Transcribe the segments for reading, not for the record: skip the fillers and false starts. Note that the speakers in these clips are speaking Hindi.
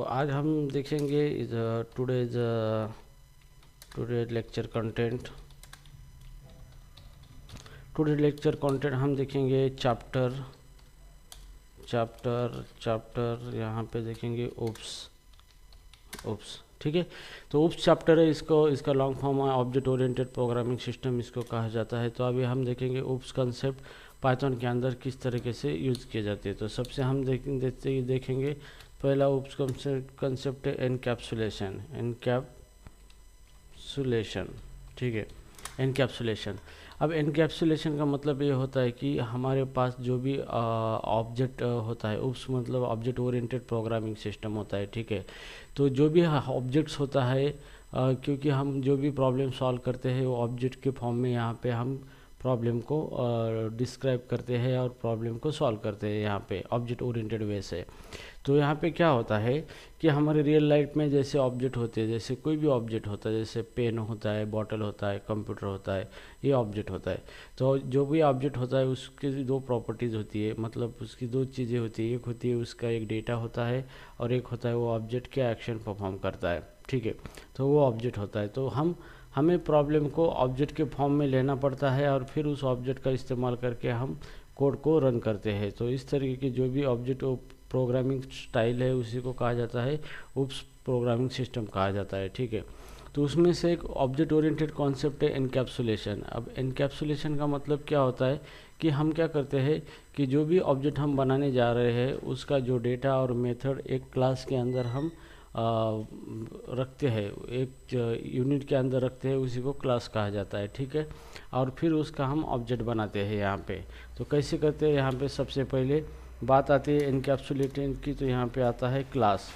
तो आज हम देखेंगे today lecture content. Today lecture content हम देखेंगे चैप्टर चैप्टर चैप्टर यहाँ पे देखेंगे ओप्स ठीक है। तो ओप्स चैप्टर है, इसका लॉन्ग फॉर्म है ऑब्जेक्ट ओरिएंटेड प्रोग्रामिंग सिस्टम इसको कहा जाता है। तो अभी हम देखेंगे ओप्स कंसेप्ट पाइथन के अंदर किस तरीके से यूज़ किए जाते हैं। तो सबसे हम देखेंगे पहला ओप्स कंसेप्ट है एनकैप्सुलेशन ठीक है। एनकैप्सुलेशन, अब एनकैप्सुलेशन का मतलब ये होता है कि हमारे पास जो भी ऑब्जेक्ट होता है, उस मतलब ऑब्जेक्ट ओरिएंटेड प्रोग्रामिंग सिस्टम होता है ठीक है। तो जो भी ऑब्जेक्ट्स होता है क्योंकि हम जो भी प्रॉब्लम सॉल्व करते हैं वो ऑब्जेक्ट के फॉर्म में यहाँ पे हम प्रॉब्लम को डिस्क्राइब करते हैं और प्रॉब्लम को सॉल्व करते हैं यहाँ पे ऑब्जेक्ट ओरिएंटेड वे से। तो यहाँ पे क्या होता है कि हमारे रियल लाइफ में जैसे ऑब्जेक्ट होते हैं, जैसे कोई भी ऑब्जेक्ट होता है, जैसे पेन होता है, बॉटल होता है, कंप्यूटर होता है, ये ऑब्जेक्ट होता है। तो जो भी ऑब्जेक्ट होता है उसकी दो प्रॉपर्टीज़ होती है, मतलब उसकी दो चीज़ें होती है। एक होती है उसका एक डेटा होता है और एक होता है वो ऑब्जेक्ट क्या एक्शन परफॉर्म करता है ठीक है। तो वो ऑब्जेक्ट होता है। तो हमें प्रॉब्लम को ऑब्जेक्ट के फॉर्म में लेना पड़ता है और फिर उस ऑब्जेक्ट का इस्तेमाल करके हम कोड को रन करते हैं। तो इस तरीके की जो भी ऑब्जेक्ट प्रोग्रामिंग स्टाइल है उसी को कहा जाता है ओप्स प्रोग्रामिंग सिस्टम कहा जाता है ठीक है। तो उसमें से एक ऑब्जेक्ट ओरिएंटेड कॉन्सेप्ट है एनकैप्सुलेशन। अब एनकैप्सुलेशन का मतलब क्या होता है कि हम क्या करते हैं कि जो भी ऑब्जेक्ट हम बनाने जा रहे हैं उसका जो डेटा और मेथड एक क्लास के अंदर हम रखते हैं, एक यूनिट के अंदर रखते हैं, उसी को क्लास कहा जाता है ठीक है। और फिर उसका हम ऑब्जेक्ट बनाते हैं यहाँ पे। तो कैसे करते हैं, यहाँ पे सबसे पहले बात आती है एनकैप्सुलेटिंग की। तो यहाँ पे आता है क्लास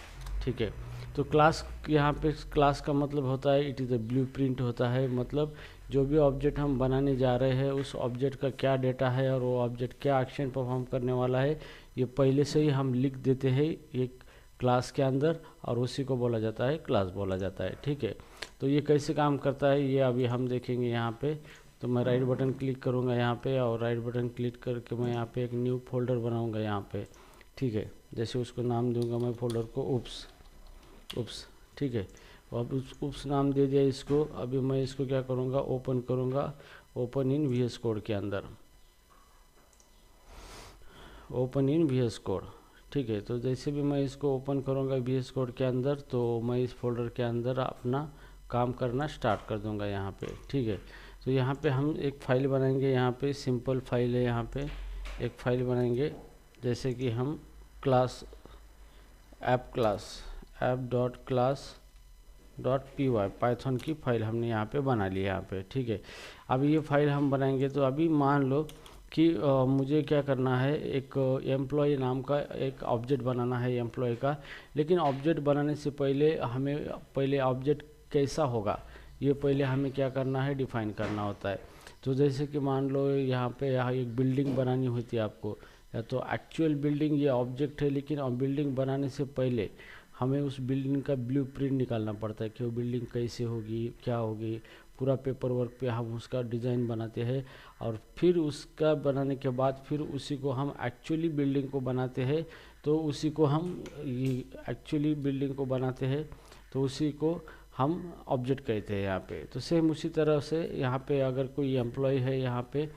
ठीक है। तो क्लास, यहाँ पे क्लास का मतलब होता है इट इज़ अ ब्लूप्रिंट होता है, मतलब जो भी ऑब्जेक्ट हम बनाने जा रहे हैं उस ऑब्जेक्ट का क्या डेटा है और वो ऑब्जेक्ट क्या एक्शन परफॉर्म करने वाला है ये पहले से ही हम लिख देते हैं एक क्लास के अंदर और उसी को बोला जाता है क्लास बोला जाता है ठीक है। तो ये कैसे काम करता है ये अभी हम देखेंगे यहाँ पे। तो मैं राइट बटन क्लिक करूँगा यहाँ पे और राइट बटन क्लिक करके मैं यहाँ पे एक न्यू फोल्डर बनाऊँगा यहाँ पे ठीक है। जैसे उसको नाम दूंगा मैं फोल्डर को उप्स ठीक है। अब उप्स नाम दे दिया इसको। अभी मैं इसको क्या करूँगा, ओपन करूँगा, ओपन इन VS कोड के अंदर, ओपन इन VS कोड ठीक है। तो जैसे भी मैं इसको ओपन करूँगा VS कोड के अंदर तो मैं इस फोल्डर के अंदर अपना काम करना स्टार्ट कर दूँगा यहाँ पे ठीक है। तो यहाँ पे हम एक फ़ाइल बनाएंगे, यहाँ पे सिंपल फाइल है, यहाँ पे एक फ़ाइल बनाएंगे जैसे कि हम app.class.py पाइथन की फ़ाइल हमने यहाँ पे बना ली यहाँ पे ठीक है। अब ये फाइल हम बनाएंगे तो अभी मान लो कि मुझे क्या करना है, एक एम्प्लॉय नाम का एक ऑब्जेक्ट बनाना है एम्प्लॉय का। लेकिन ऑब्जेक्ट बनाने से पहले हमें पहले ऑब्जेक्ट कैसा होगा ये पहले हमें क्या करना है, डिफ़ाइन करना होता है। तो जैसे कि मान लो यहाँ एक बिल्डिंग बनानी होती है आपको, या तो एक्चुअल बिल्डिंग ये ऑब्जेक्ट है, लेकिन बिल्डिंग बनाने से पहले हमें उस बिल्डिंग का ब्लूप्रिंट निकालना पड़ता है कि वो बिल्डिंग कैसे होगी, क्या होगी, पूरा पेपर वर्क पे हम उसका डिज़ाइन बनाते हैं। और फिर उसका बनाने के बाद फिर उसी को हम एक्चुअली बिल्डिंग को बनाते हैं। तो उसी को हम एक्चुअली बिल्डिंग को बनाते हैं तो उसी को हम ऑब्जेक्ट कहते हैं यहाँ पे। तो सेम उसी तरह से यहाँ पे अगर कोई एम्प्लॉय है यहाँ पे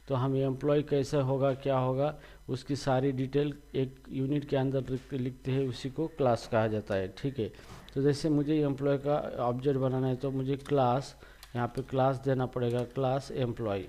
तो हम एम्प्लॉय कैसा होगा, क्या होगा, उसकी सारी डिटेल एक यूनिट के अंदर लिखते हैं, उसी को क्लास कहा जाता है ठीक है। तो जैसे मुझे एम्प्लॉय का ऑब्जेक्ट बनाना है तो मुझे क्लास, यहाँ पे क्लास देना पड़ेगा, क्लास एम्प्लॉय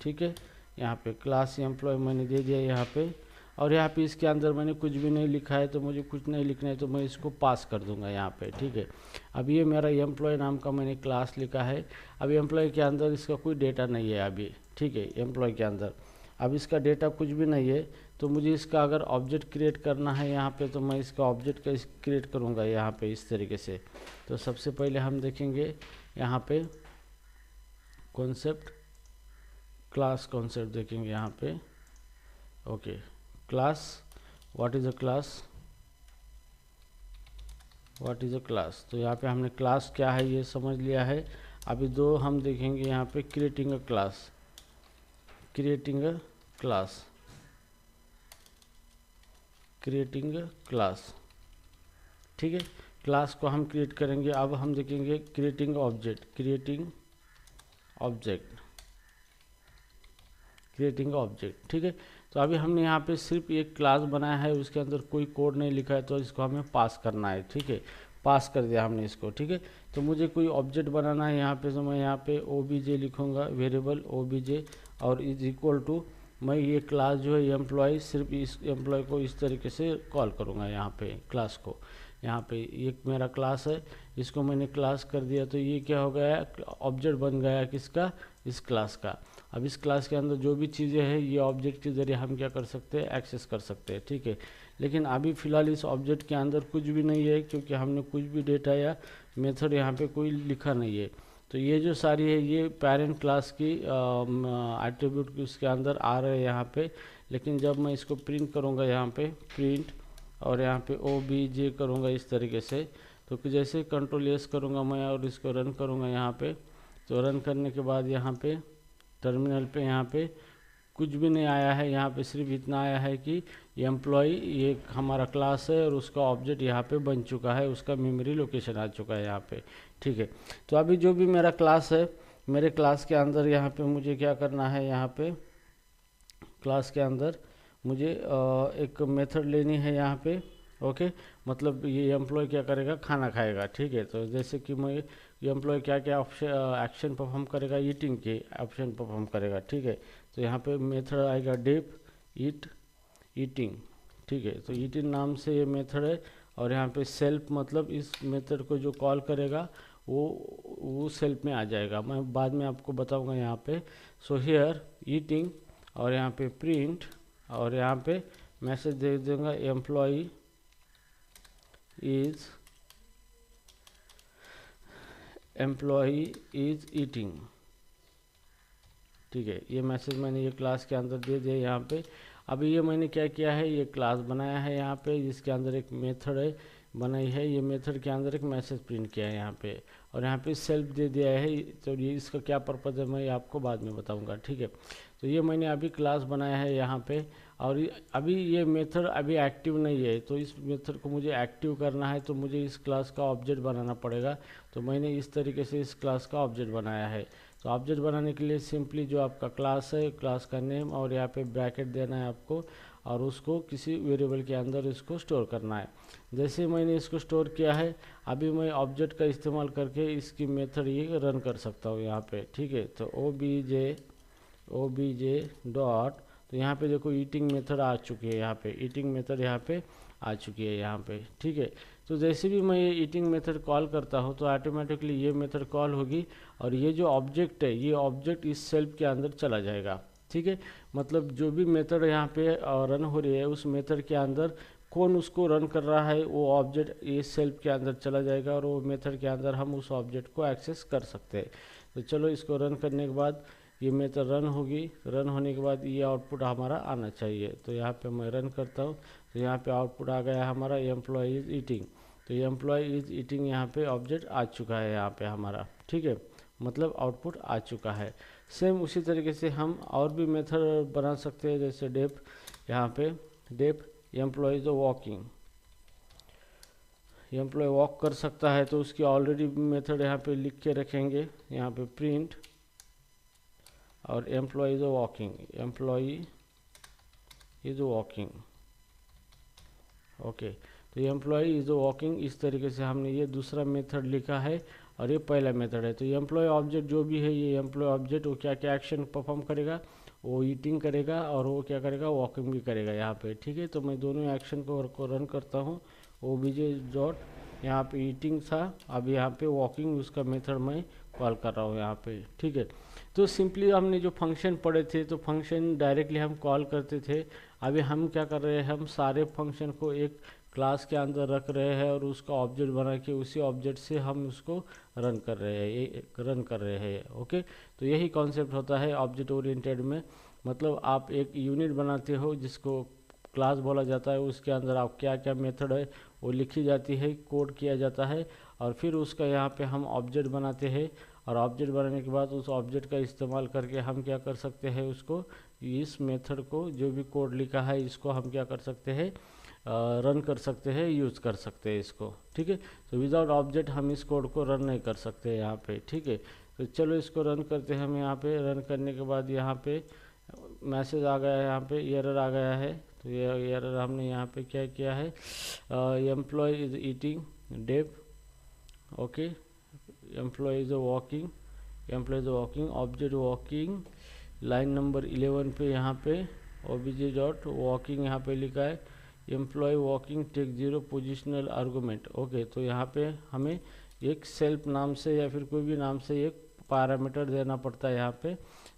ठीक है। यहाँ पे क्लास एम्प्लॉय मैंने दे दिया यहाँ पे। और यहाँ पे इसके अंदर मैंने कुछ भी नहीं लिखा है तो मुझे कुछ नहीं लिखना है तो मैं इसको पास कर दूंगा यहाँ पे ठीक है। अब ये मेरा एम्प्लॉय नाम का मैंने क्लास लिखा है। अब एम्प्लॉय के अंदर इसका कोई डेटा नहीं है अभी ठीक है, एम्प्लॉय के अंदर अब इसका डेटा कुछ भी नहीं है। तो मुझे इसका अगर ऑब्जेक्ट क्रिएट करना है यहाँ पे तो मैं इसका ऑब्जेक्ट कैसे क्रिएट करूँगा यहाँ पे इस तरीके से। तो सबसे पहले हम देखेंगे यहाँ पे कॉन्सेप्ट, क्लास कॉन्सेप्ट देखेंगे यहाँ पे। Okay, class, what is a class, तो यहाँ पे हमने क्लास क्या है ये समझ लिया है। अभी दो हम देखेंगे यहाँ पे creating a class creating class, ठीक है। क्लास को हम क्रिएट करेंगे। अब हम देखेंगे क्रिएटिंग ऑब्जेक्ट, क्रिएटिंग ऑब्जेक्ट, ठीक है। तो अभी हमने यहाँ पे सिर्फ एक क्लास बनाया है, उसके अंदर कोई कोड नहीं लिखा है, तो इसको हमें पास करना है, ठीक है। पास कर दिया हमने इसको, ठीक है। तो मुझे कोई ऑब्जेक्ट बनाना है यहाँ पे, तो मैं यहाँ पे obj लिखूँगा, वेरिएबल obj, और इज इक्वल टू, मैं ये क्लास जो है एम्प्लॉय, सिर्फ इस एम्प्लॉय को इस तरीके से कॉल करूँगा यहाँ पे क्लास को। यहाँ पे ये मेरा क्लास है, इसको मैंने क्लास कर दिया, तो ये क्या हो गया, ऑब्जेक्ट बन गया किसका, इस क्लास का। अब इस क्लास के अंदर जो भी चीज़ें हैं ये ऑब्जेक्ट के ज़रिए हम क्या कर सकते हैं, एक्सेस कर सकते हैं, ठीक है। लेकिन अभी फ़िलहाल इस ऑब्जेक्ट के अंदर कुछ भी नहीं है, क्योंकि हमने कुछ भी डेटा या मेथड यहाँ पे कोई लिखा नहीं है। तो ये जो सारी है ये पेरेंट क्लास की एट्रीब्यूट उसके अंदर आ रहे हैं यहाँ पे। लेकिन जब मैं इसको प्रिंट करूँगा यहाँ पे प्रिंट, और यहाँ पे obj करूँगा इस तरीके से, तो जैसे कंट्रोल S करूँगा मैं और इसको रन करूँगा यहाँ पे, तो रन करने के बाद यहाँ पे टर्मिनल पे यहाँ पे कुछ भी नहीं आया है। यहाँ पे सिर्फ इतना आया है कि एम्प्लॉय ये हमारा क्लास है और उसका ऑब्जेक्ट यहाँ पे बन चुका है, उसका मेमोरी लोकेशन आ चुका है यहाँ पे, ठीक है। तो अभी जो भी मेरा क्लास है, मेरे क्लास के अंदर यहाँ पे मुझे क्या करना है, यहाँ पे क्लास के अंदर मुझे एक मेथड लेनी है यहाँ पे, ओके। मतलब ये एम्प्लॉय क्या करेगा, खाना खाएगा, ठीक है। तो जैसे कि मैं एम्प्लॉय क्या क्या एक्शन परफॉर्म करेगा, ईटिंग के ऑप्शन परफॉर्म करेगा, ठीक है। तो यहाँ पे मेथड आएगा डिप ईट ईटिंग, ठीक है। तो ईटिंग नाम से ये मेथड है, और यहाँ पे सेल्फ मतलब इस मेथड को जो कॉल करेगा वो सेल्फ में आ जाएगा, मैं बाद में आपको बताऊंगा यहाँ पे। सो हियर ईटिंग, और यहाँ पे प्रिंट, और यहाँ पे मैसेज दे दूंगा एम्प्लॉय इज ईटिंग, ठीक है। ये मैसेज मैंने ये क्लास के अंदर दे दिया यहाँ पे। अभी ये मैंने क्या किया है, ये क्लास बनाया है यहाँ पे, जिसके अंदर एक मेथड है बनाई है, ये मेथड के अंदर एक मैसेज प्रिंट किया है यहाँ पे, और यहाँ पे सेल्फ दे दिया है। तो ये इसका क्या पर्पज़ है मैं आपको बाद में बताऊंगा, ठीक है। तो ये मैंने अभी क्लास बनाया है यहाँ पे, और अभी ये मेथड अभी एक्टिव नहीं है, तो इस मेथड को मुझे एक्टिव करना है, तो मुझे इस क्लास का ऑब्जेक्ट बनाना पड़ेगा। तो मैंने इस तरीके से इस क्लास का ऑब्जेक्ट बनाया है। तो ऑब्जेक्ट बनाने के लिए सिंपली जो आपका क्लास है, क्लास का नेम, और यहाँ पे ब्रैकेट देना है आपको, और उसको किसी वेरिएबल के अंदर इसको स्टोर करना है। जैसे मैंने इसको स्टोर किया है, अभी मैं ऑब्जेक्ट का इस्तेमाल करके इसकी मेथड ये रन कर सकता हूँ यहाँ पे, ठीक है। तो obj डॉट, तो यहाँ पे देखो ईटिंग मेथड आ चुकी है, यहाँ पे ईटिंग मेथड यहाँ पे आ चुकी है यहाँ पे, ठीक है। तो जैसे भी मैं ये ईटिंग मेथड कॉल करता हूँ तो ऑटोमेटिकली ये मेथड कॉल होगी, और ये जो ऑब्जेक्ट है ये ऑब्जेक्ट इस सेल्फ के अंदर चला जाएगा, ठीक है। मतलब जो भी मेथड यहाँ पे रन हो रही है, उस मेथड के अंदर कौन उसको रन कर रहा है, वो ऑब्जेक्ट इस सेल्फ के अंदर चला जाएगा, और वो मेथड के अंदर हम उस ऑब्जेक्ट को एक्सेस कर सकते हैं। तो चलो इसको रन करने के बाद ये मेथड रन होगी, रन होने के बाद ये आउटपुट हमारा आना चाहिए। तो यहाँ पे मैं रन करता हूँ, तो यहाँ पे आउटपुट आ गया हमारा एम्प्लॉय इज ईटिंग। तो एम्प्लॉय इज ईटिंग यहाँ पे ऑब्जेक्ट आ चुका है यहाँ पे हमारा, ठीक है। मतलब आउटपुट आ चुका है। सेम उसी तरीके से हम और भी मेथड बना सकते हैं, जैसे डेप, यहाँ पे डेप employee is walking, employee walk कर सकता है, तो उसकी ऑलरेडी मेथड यहाँ पे लिख के रखेंगे, यहाँ पे प्रिंट, और एम्प्लॉय इज वॉकिंग, ओके। तो एम्प्लॉय इज वॉकिंग, इस तरीके से हमने ये दूसरा मेथड लिखा है, और ये पहला मेथड है। तो एम्प्लॉय ऑब्जेक्ट जो भी है, ये एम्प्लॉय ऑब्जेक्ट वो क्या क्या एक्शन परफॉर्म करेगा, वो ईटिंग करेगा, और वो क्या करेगा, वॉकिंग भी करेगा यहाँ पे, ठीक है। तो मैं दोनों एक्शन को रन करता हूँ। obj डॉट, यहाँ पे ईटिंग था, अब यहाँ पे वॉकिंग, उसका मेथड मैं कॉल कर रहा हूँ यहाँ पे, ठीक है। तो सिंपली हमने जो फंक्शन पढ़े थे, तो फंक्शन डायरेक्टली हम कॉल करते थे। अभी हम क्या कर रहे हैं, हम सारे फंक्शन को एक क्लास के अंदर रख रहे हैं, और उसका ऑब्जेक्ट बना के उसी ऑब्जेक्ट से हम उसको रन कर रहे हैं, ओके। तो यही कॉन्सेप्ट होता है ऑब्जेक्ट ओरिएंटेड में। मतलब आप एक यूनिट बनाते हो जिसको क्लास बोला जाता है, उसके अंदर आप क्या क्या मेथड है वो लिखी जाती है, कोड किया जाता है, और फिर उसका यहाँ पे हम ऑब्जेक्ट बनाते हैं, और ऑब्जेक्ट बनाने के बाद उस ऑब्जेक्ट का इस्तेमाल करके हम क्या कर सकते हैं, उसको इस मेथड को जो भी कोड लिखा है इसको हम क्या कर सकते हैं, रन कर सकते हैं, यूज़ कर सकते हैं इसको, ठीक है। तो विदाउट ऑब्जेक्ट हम इस कोड को रन नहीं कर सकते यहाँ पे, ठीक है। तो चलो इसको रन करते हैं हम यहाँ पे। रन करने के बाद यहाँ पे मैसेज आ गया है, यहाँ पे एरर आ गया है। तो ये एरर हमने यहाँ पे क्या किया है, एम्प्लॉय इज ईटिंग डेव, okay, employee is walking, employee is walking, object walking, line number 11 पे यहाँ पे obj डॉट वॉकिंग यहाँ पे लिखा है, employee walking take 0 positional argument, okay. तो यहाँ पे हमें एक सेल्फ नाम से या फिर कोई भी नाम से एक पैरामीटर देना पड़ता है यहाँ पे,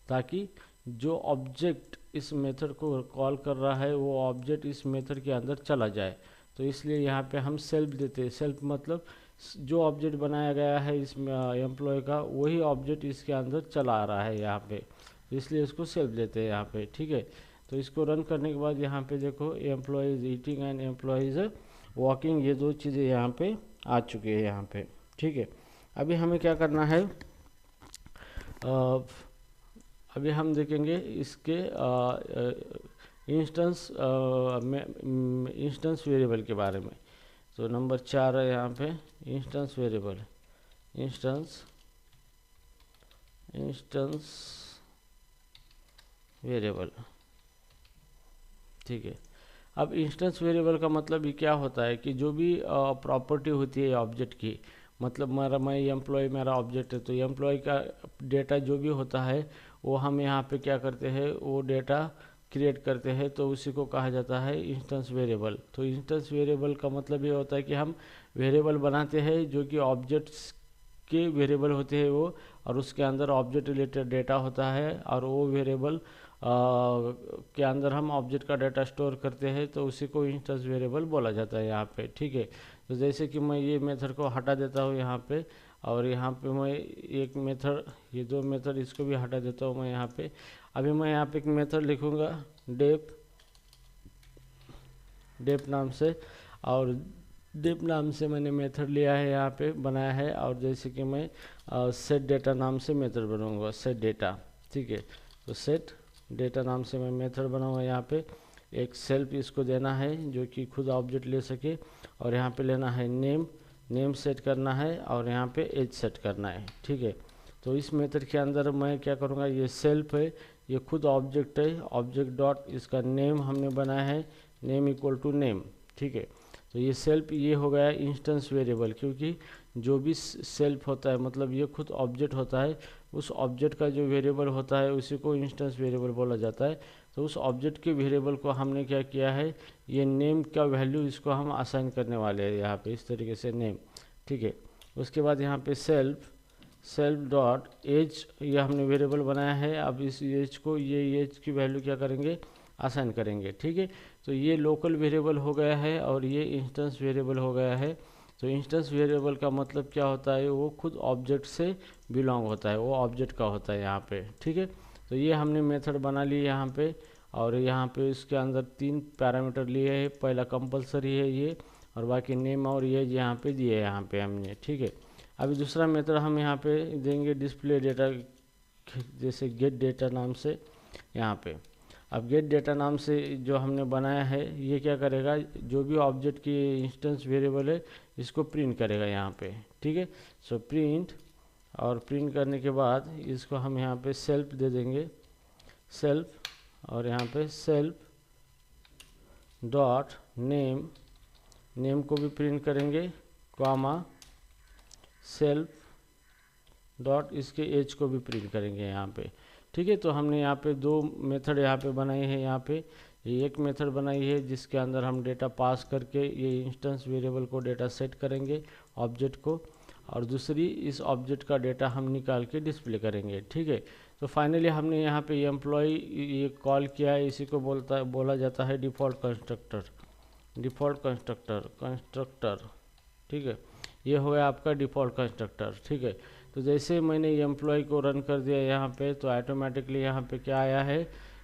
ताकि जो ऑब्जेक्ट इस मेथड को कॉल कर रहा है वो ऑब्जेक्ट इस मेथड के अंदर चला जाए। तो इसलिए यहाँ पे हम सेल्फ देते हैं। सेल्फ मतलब जो ऑब्जेक्ट बनाया गया है इस एम्प्लॉय का, वही ऑब्जेक्ट इसके अंदर चला आ रहा है यहाँ पे, तो इसलिए इसको सेल्फ देते हैं यहाँ पे, ठीक है। तो इसको रन करने के बाद यहाँ पे देखो employee is eating and employee is walking, ये दो चीज़ें यहाँ पे आ चुकी है यहाँ पे, ठीक है। अभी हमें क्या करना है, अभी हम देखेंगे इसके इंस्टेंस वेरिएबल के बारे में। तो नंबर 4 है यहाँ पे इंस्टेंस वेरिएबल, इंस्टेंस वेरिएबल, ठीक है। अब इंस्टेंस वेरिएबल का मतलब ये क्या होता है कि जो भी प्रॉपर्टी होती है ऑब्जेक्ट की, मतलब मैं एम्प्लॉय मेरा ऑब्जेक्ट है, तो एम्प्लॉय का डेटा जो भी होता है वो हम यहाँ पे क्या करते हैं, वो डेटा क्रिएट करते हैं, तो उसी को कहा जाता है इंस्टेंस वेरिएबल। तो इंस्टेंस वेरिएबल का मतलब ये होता है कि हम वेरिएबल बनाते हैं जो कि ऑब्जेक्ट्स के वेरिएबल होते हैं वो, और उसके अंदर ऑब्जेक्ट रिलेटेड डेटा होता है, और वो वेरिएबल के अंदर हम ऑब्जेक्ट का डाटा स्टोर करते हैं, तो उसी को इंस्टेंस वेरिएबल बोला जाता है यहाँ पे, ठीक है। तो जैसे कि मैं ये मेथड को हटा देता हूँ यहाँ पे, और यहाँ पे मैं एक मेथड, ये दो मेथड इसको भी हटा देता हूँ मैं यहाँ पे। अभी मैं यहाँ पे एक मेथड लिखूँगा डेप नाम से, और डेप नाम से मैंने मेथड लिया है यहाँ पे बनाया है, और जैसे कि मैं सेट डेटा नाम से मेथड बनाऊँगा, सेट डेटा, ठीक है। तो सेट डेटा नाम से मैं मेथड बनाऊँगा यहाँ पे। एक सेल्फ इसको देना है जो कि खुद ऑब्जेक्ट ले सके, और यहाँ पे लेना है नेम सेट करना है, और यहाँ पे एज सेट करना है, ठीक है। तो इस मेथड के अंदर मैं क्या करूँगा, ये सेल्फ है, ये खुद ऑब्जेक्ट है, ऑब्जेक्ट डॉट इसका नेम हमने बनाया है, नेम इक्वल टू नेम, ठीक है। तो ये सेल्फ ये हो गया इंस्टेंस वेरिएबल, क्योंकि जो भी सेल्फ होता है मतलब ये खुद ऑब्जेक्ट होता है, उस ऑब्जेक्ट का जो वेरिएबल होता है उसी को इंस्टेंस वेरिएबल बोला जाता है। तो उस ऑब्जेक्ट के वेरिएबल को हमने क्या किया है, ये नेम का वैल्यू इसको हम असाइन करने वाले हैं यहाँ पे, इस तरीके से नेम, ठीक है। उसके बाद यहाँ पे सेल्फ डॉट एज, ये हमने वेरिएबल बनाया है। अब इस एज को, ये एज की वैल्यू क्या करेंगे, असाइन करेंगे, ठीक है। तो ये लोकल वेरिएबल हो गया है और ये इंस्टेंस वेरिएबल हो गया है। तो इंस्टेंस वेरिएबल का मतलब क्या होता है, वो खुद ऑब्जेक्ट से बिलोंग होता है, वो ऑब्जेक्ट का होता है यहाँ पे, ठीक है। तो ये हमने मेथड बना ली यहाँ पे, और यहाँ पे इसके अंदर 3 पैरामीटर लिए हैं। पहला कंपलसरी है ये, और बाकी नेम और ये यहाँ पे दिए यहाँ पे हमने, ठीक है। अभी दूसरा मेथड हम यहाँ पे देंगे डिस्प्ले डेटा, जैसे गेट डेटा नाम से यहाँ पे। अब गेट डेटा नाम से जो हमने बनाया है ये क्या करेगा, जो भी ऑब्जेक्ट की इंस्टेंस वेरिएबल है इसको प्रिंट करेगा यहाँ पे, ठीक है। सो प्रिंट, और प्रिंट करने के बाद इसको हम यहाँ पे सेल्फ दे देंगे, सेल्फ, और यहाँ पे सेल्फ डॉट नेम को भी प्रिंट करेंगे, कॉमा सेल्फ डॉट इसके एज को भी प्रिंट करेंगे यहाँ पे, ठीक है। तो हमने यहाँ पे 2 मेथड यहाँ पे बनाई है। यहाँ पे एक मेथड बनाई है जिसके अंदर हम डेटा पास करके ये इंस्टेंस वेरिएबल को डेटा सेट करेंगे ऑब्जेक्ट को, और दूसरी इस ऑब्जेक्ट का डेटा हम निकाल के डिस्प्ले करेंगे, ठीक है। तो फाइनली हमने यहाँ पे एम्प्लॉय ये कॉल किया है, इसी को बोला जाता है डिफ़ॉल्ट कंस्ट्रक्टर, ठीक है। ये हो गया आपका डिफ़ॉल्ट कंस्ट्रक्टर, ठीक है। तो जैसे मैंने एम्प्लॉय को रन कर दिया यहाँ पे, तो ऑटोमेटिकली यहाँ पे क्या आया है,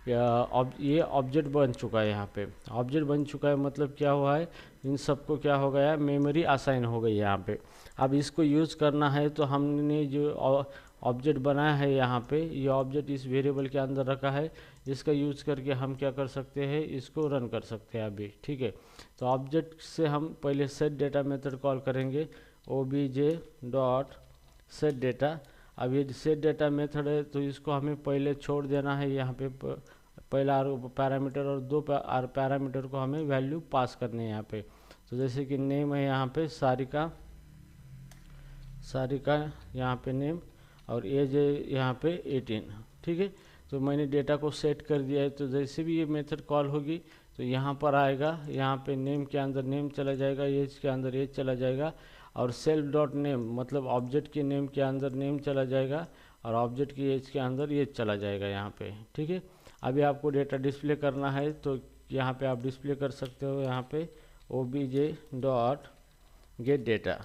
ये ऑब्जेक्ट बन चुका है। यहाँ पे ऑब्जेक्ट बन चुका है मतलब क्या हुआ है, इन सबको क्या हो गया, मेमोरी असाइन हो गई यहाँ पे। अब इसको यूज़ करना है तो हमने जो ऑब्जेक्ट बनाया है यहाँ पे, ये ऑब्जेक्ट इस वेरिएबल के अंदर रखा है, इसका यूज करके हम क्या कर सकते हैं, इसको रन कर सकते हैं अभी। ठीक है, तो ऑब्जेक्ट से हम पहले सेट डेटा मेथड कॉल करेंगे, obj.setData। अब ये सेट डेटा मेथड है तो इसको हमें पहले छोड़ देना है यहाँ पे पहला पैरामीटर और दो पैरामीटर को हमें वैल्यू पास करने हैं यहाँ पे। तो जैसे कि नेम है यहाँ पे सारिका यहाँ पे नेम, और एज है यहाँ पे 18। ठीक है, तो मैंने डेटा को सेट कर दिया है। तो जैसे भी ये मेथड कॉल होगी तो यहाँ पर आएगा, यहाँ पे नेम के अंदर नेम चला जाएगा, एज के अंदर एज चला जाएगा, और सेल्फ डॉट नेम मतलब ऑब्जेक्ट के नेम के अंदर नेम चला जाएगा, और ऑब्जेक्ट की एज के अंदर एज चला जाएगा यहाँ पे। ठीक है, अभी आपको डेटा डिस्प्ले करना है तो यहाँ पे आप डिस्प्ले कर सकते हो, यहाँ पे obj.getData।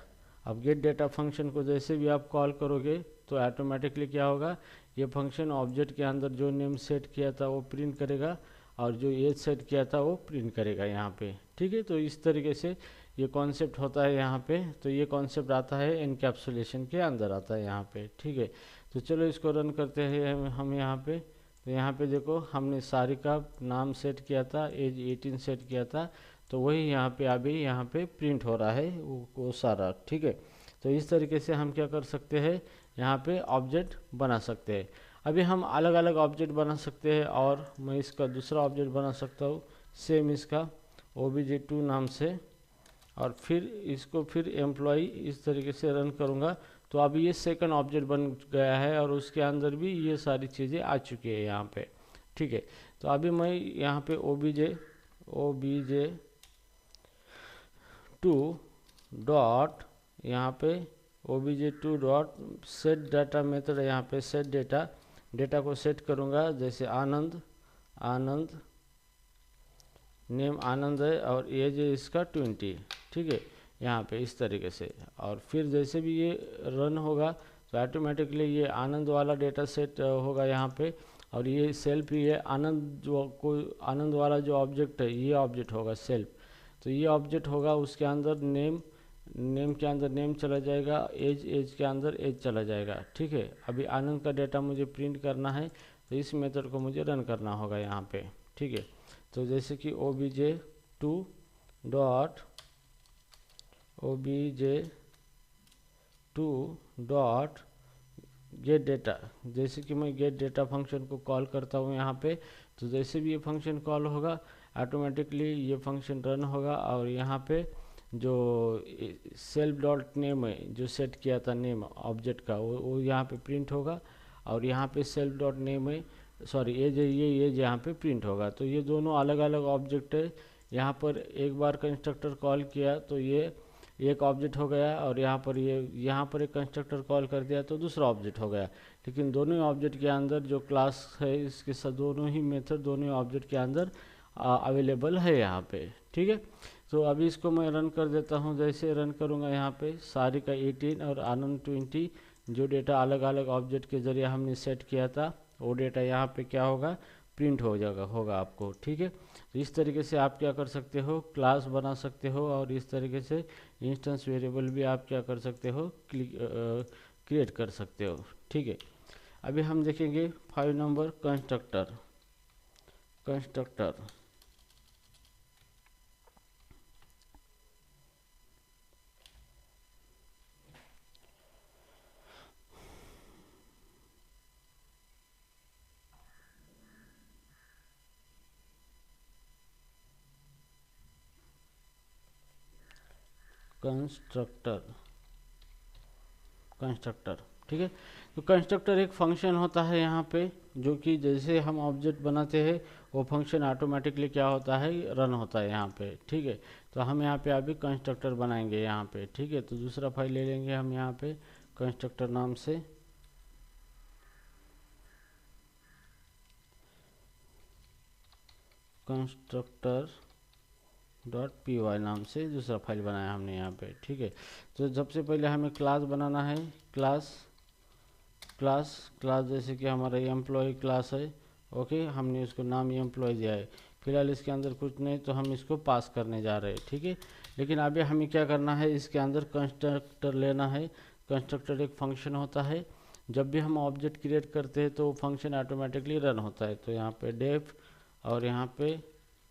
अब गेट डेटा फंक्शन को जैसे भी आप कॉल करोगे तो ऑटोमेटिकली क्या होगा, ये फंक्शन ऑब्जेक्ट के अंदर जो नेम सेट किया था वो प्रिंट करेगा, और जो एज सेट किया था वो प्रिंट करेगा यहाँ पे। ठीक है, तो इस तरीके से ये कॉन्सेप्ट होता है यहाँ पे। तो ये कॉन्सेप्ट आता है एनकैप्सुलेशन के अंदर आता है यहाँ पे। ठीक है, तो चलो इसको रन करते हैं हम यहाँ पे। तो यहाँ पे देखो हमने सारिका नाम सेट किया था, एज 18 सेट किया था, तो वही यहाँ पे अभी यहाँ पे प्रिंट हो रहा है वो सारा। ठीक है, तो इस तरीके से हम क्या कर सकते हैं, यहाँ पे ऑब्जेक्ट बना सकते हैं। अभी हम अलग अलग ऑब्जेक्ट बना सकते हैं, और मैं इसका दूसरा ऑब्जेक्ट बना सकता हूँ सेम इसका obj2 नाम से, और फिर इसको फिर एम्प्लॉय इस तरीके से रन करूँगा तो अभी ये सेकंड ऑब्जेक्ट बन गया है, और उसके अंदर भी ये सारी चीज़ें आ चुकी है यहाँ पे। ठीक है, तो अभी मैं यहाँ पे obj2 डॉट यहाँ पे obj2 dot set data method, यहाँ पे सेट डेटा को सेट करूँगा, जैसे आनंद नेम आनंद है, और एज है इसका 20। ठीक है, यहाँ पे इस तरीके से, और फिर जैसे भी ये रन होगा तो ऑटोमेटिकली ये आनंद वाला डेटा सेट होगा यहाँ पे, और ये सेल्फ ही है आनंद वाला जो ऑब्जेक्ट है ये ऑब्जेक्ट होगा सेल्फ। तो ये ऑब्जेक्ट होगा, उसके अंदर नेम के अंदर नेम चला जाएगा, एज के अंदर एज चला जाएगा। ठीक है, अभी आनंद का डेटा मुझे प्रिंट करना है तो इस मेथड को मुझे रन करना होगा यहाँ पे। ठीक है, तो जैसे कि obj2 डॉट गेट डेटा, जैसे कि मैं गेट डेटा फंक्शन को कॉल करता हूँ यहाँ पे, तो जैसे भी ये फंक्शन कॉल होगा ऑटोमेटिकली ये फंक्शन रन होगा, और यहाँ पे जो सेल्फ डॉट नेम है जो सेट किया था नेम ऑब्जेक्ट का वो यहाँ पे प्रिंट होगा, और यहाँ पे सेल्फ डॉट नेम है सॉरी एज है ये यहाँ पे प्रिंट होगा। तो ये दोनों अलग अलग ऑब्जेक्ट है। यहाँ पर एक बार कंस्ट्रक्टर कॉल किया तो ये एक ऑब्जेक्ट हो गया, और यहाँ पर एक कंस्ट्रक्टर कॉल कर दिया तो दूसरा ऑब्जेक्ट हो गया। लेकिन दोनों ऑब्जेक्ट के अंदर जो क्लास है इसके साथ दोनों ही मेथड दोनों ऑब्जेक्ट के अंदर अवेलेबल है यहाँ पे। ठीक है, तो अभी इसको मैं रन कर देता हूँ। जैसे रन करूँगा यहाँ पे सारिका 18 और आनंद 20 जो डेटा अलग अलग ऑब्जेक्ट के ज़रिए हमने सेट किया था वो डेटा यहाँ पे क्या होगा, प्रिंट हो जाएगा होगा आपको। ठीक है, तो इस तरीके से आप क्या कर सकते हो, क्लास बना सकते हो, और इस तरीके से इंस्टेंस वेरिएबल भी आप क्या कर सकते हो, क्रिएट कर सकते हो। ठीक है, अभी हम देखेंगे 5 नंबर कंस्ट्रक्टर। कंस्ट्रक्टर ठीक है, तो कंस्ट्रक्टर एक फंक्शन होता है यहाँ पे, जो कि जैसे हम ऑब्जेक्ट बनाते हैं वो फंक्शन ऑटोमेटिकली क्या होता है, रन होता है यहाँ पे। ठीक है, तो हम यहाँ पे अभी कंस्ट्रक्टर बनाएंगे यहाँ पे। ठीक है, तो दूसरा फाइल ले लेंगे हम यहाँ पे कंस्ट्रक्टर नाम से, constructor.py नाम से दूसरा फाइल बनाया हमने यहाँ पे। ठीक है, तो सबसे पहले हमें क्लास बनाना है। क्लास जैसे कि हमारा एम्प्लॉय क्लास है। ओके, हमने उसको नाम एम्प्लॉय दिया है। फिलहाल इसके अंदर कुछ नहीं तो हम इसको पास करने जा रहे हैं। ठीक है, लेकिन अभी हमें क्या करना है, इसके अंदर कंस्ट्रक्टर लेना है। कंस्ट्रक्टर एक फंक्शन होता है जब भी हम ऑब्जेक्ट क्रिएट करते हैं तो फंक्शन ऑटोमेटिकली रन होता है। तो यहाँ पे डेफ और यहाँ पे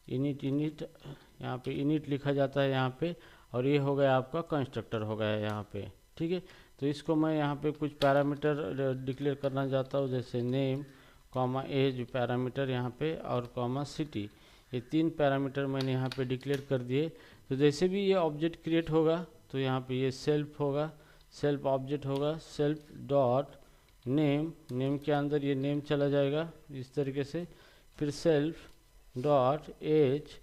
इनिट यहाँ पे इनिट लिखा जाता है यहाँ पे, और ये हो गया आपका कंस्ट्रक्टर हो गया यहाँ पे, ठीक है। तो इसको मैं यहाँ पे कुछ पैरामीटर डिक्लेयर करना चाहता हूँ, जैसे नेम कॉमा एज पैरामीटर यहाँ पे और कॉमा सिटी, ये 3 पैरामीटर मैंने यहाँ पे डिक्लेयर कर दिए। तो जैसे भी ये ऑब्जेक्ट क्रिएट होगा तो यहाँ पे ये सेल्फ होगा, सेल्फ ऑब्जेक्ट होगा, सेल्फ डॉट नेम, नेम के अंदर ये नेम चला जाएगा इस तरीके से, फिर सेल्फ डॉट एज,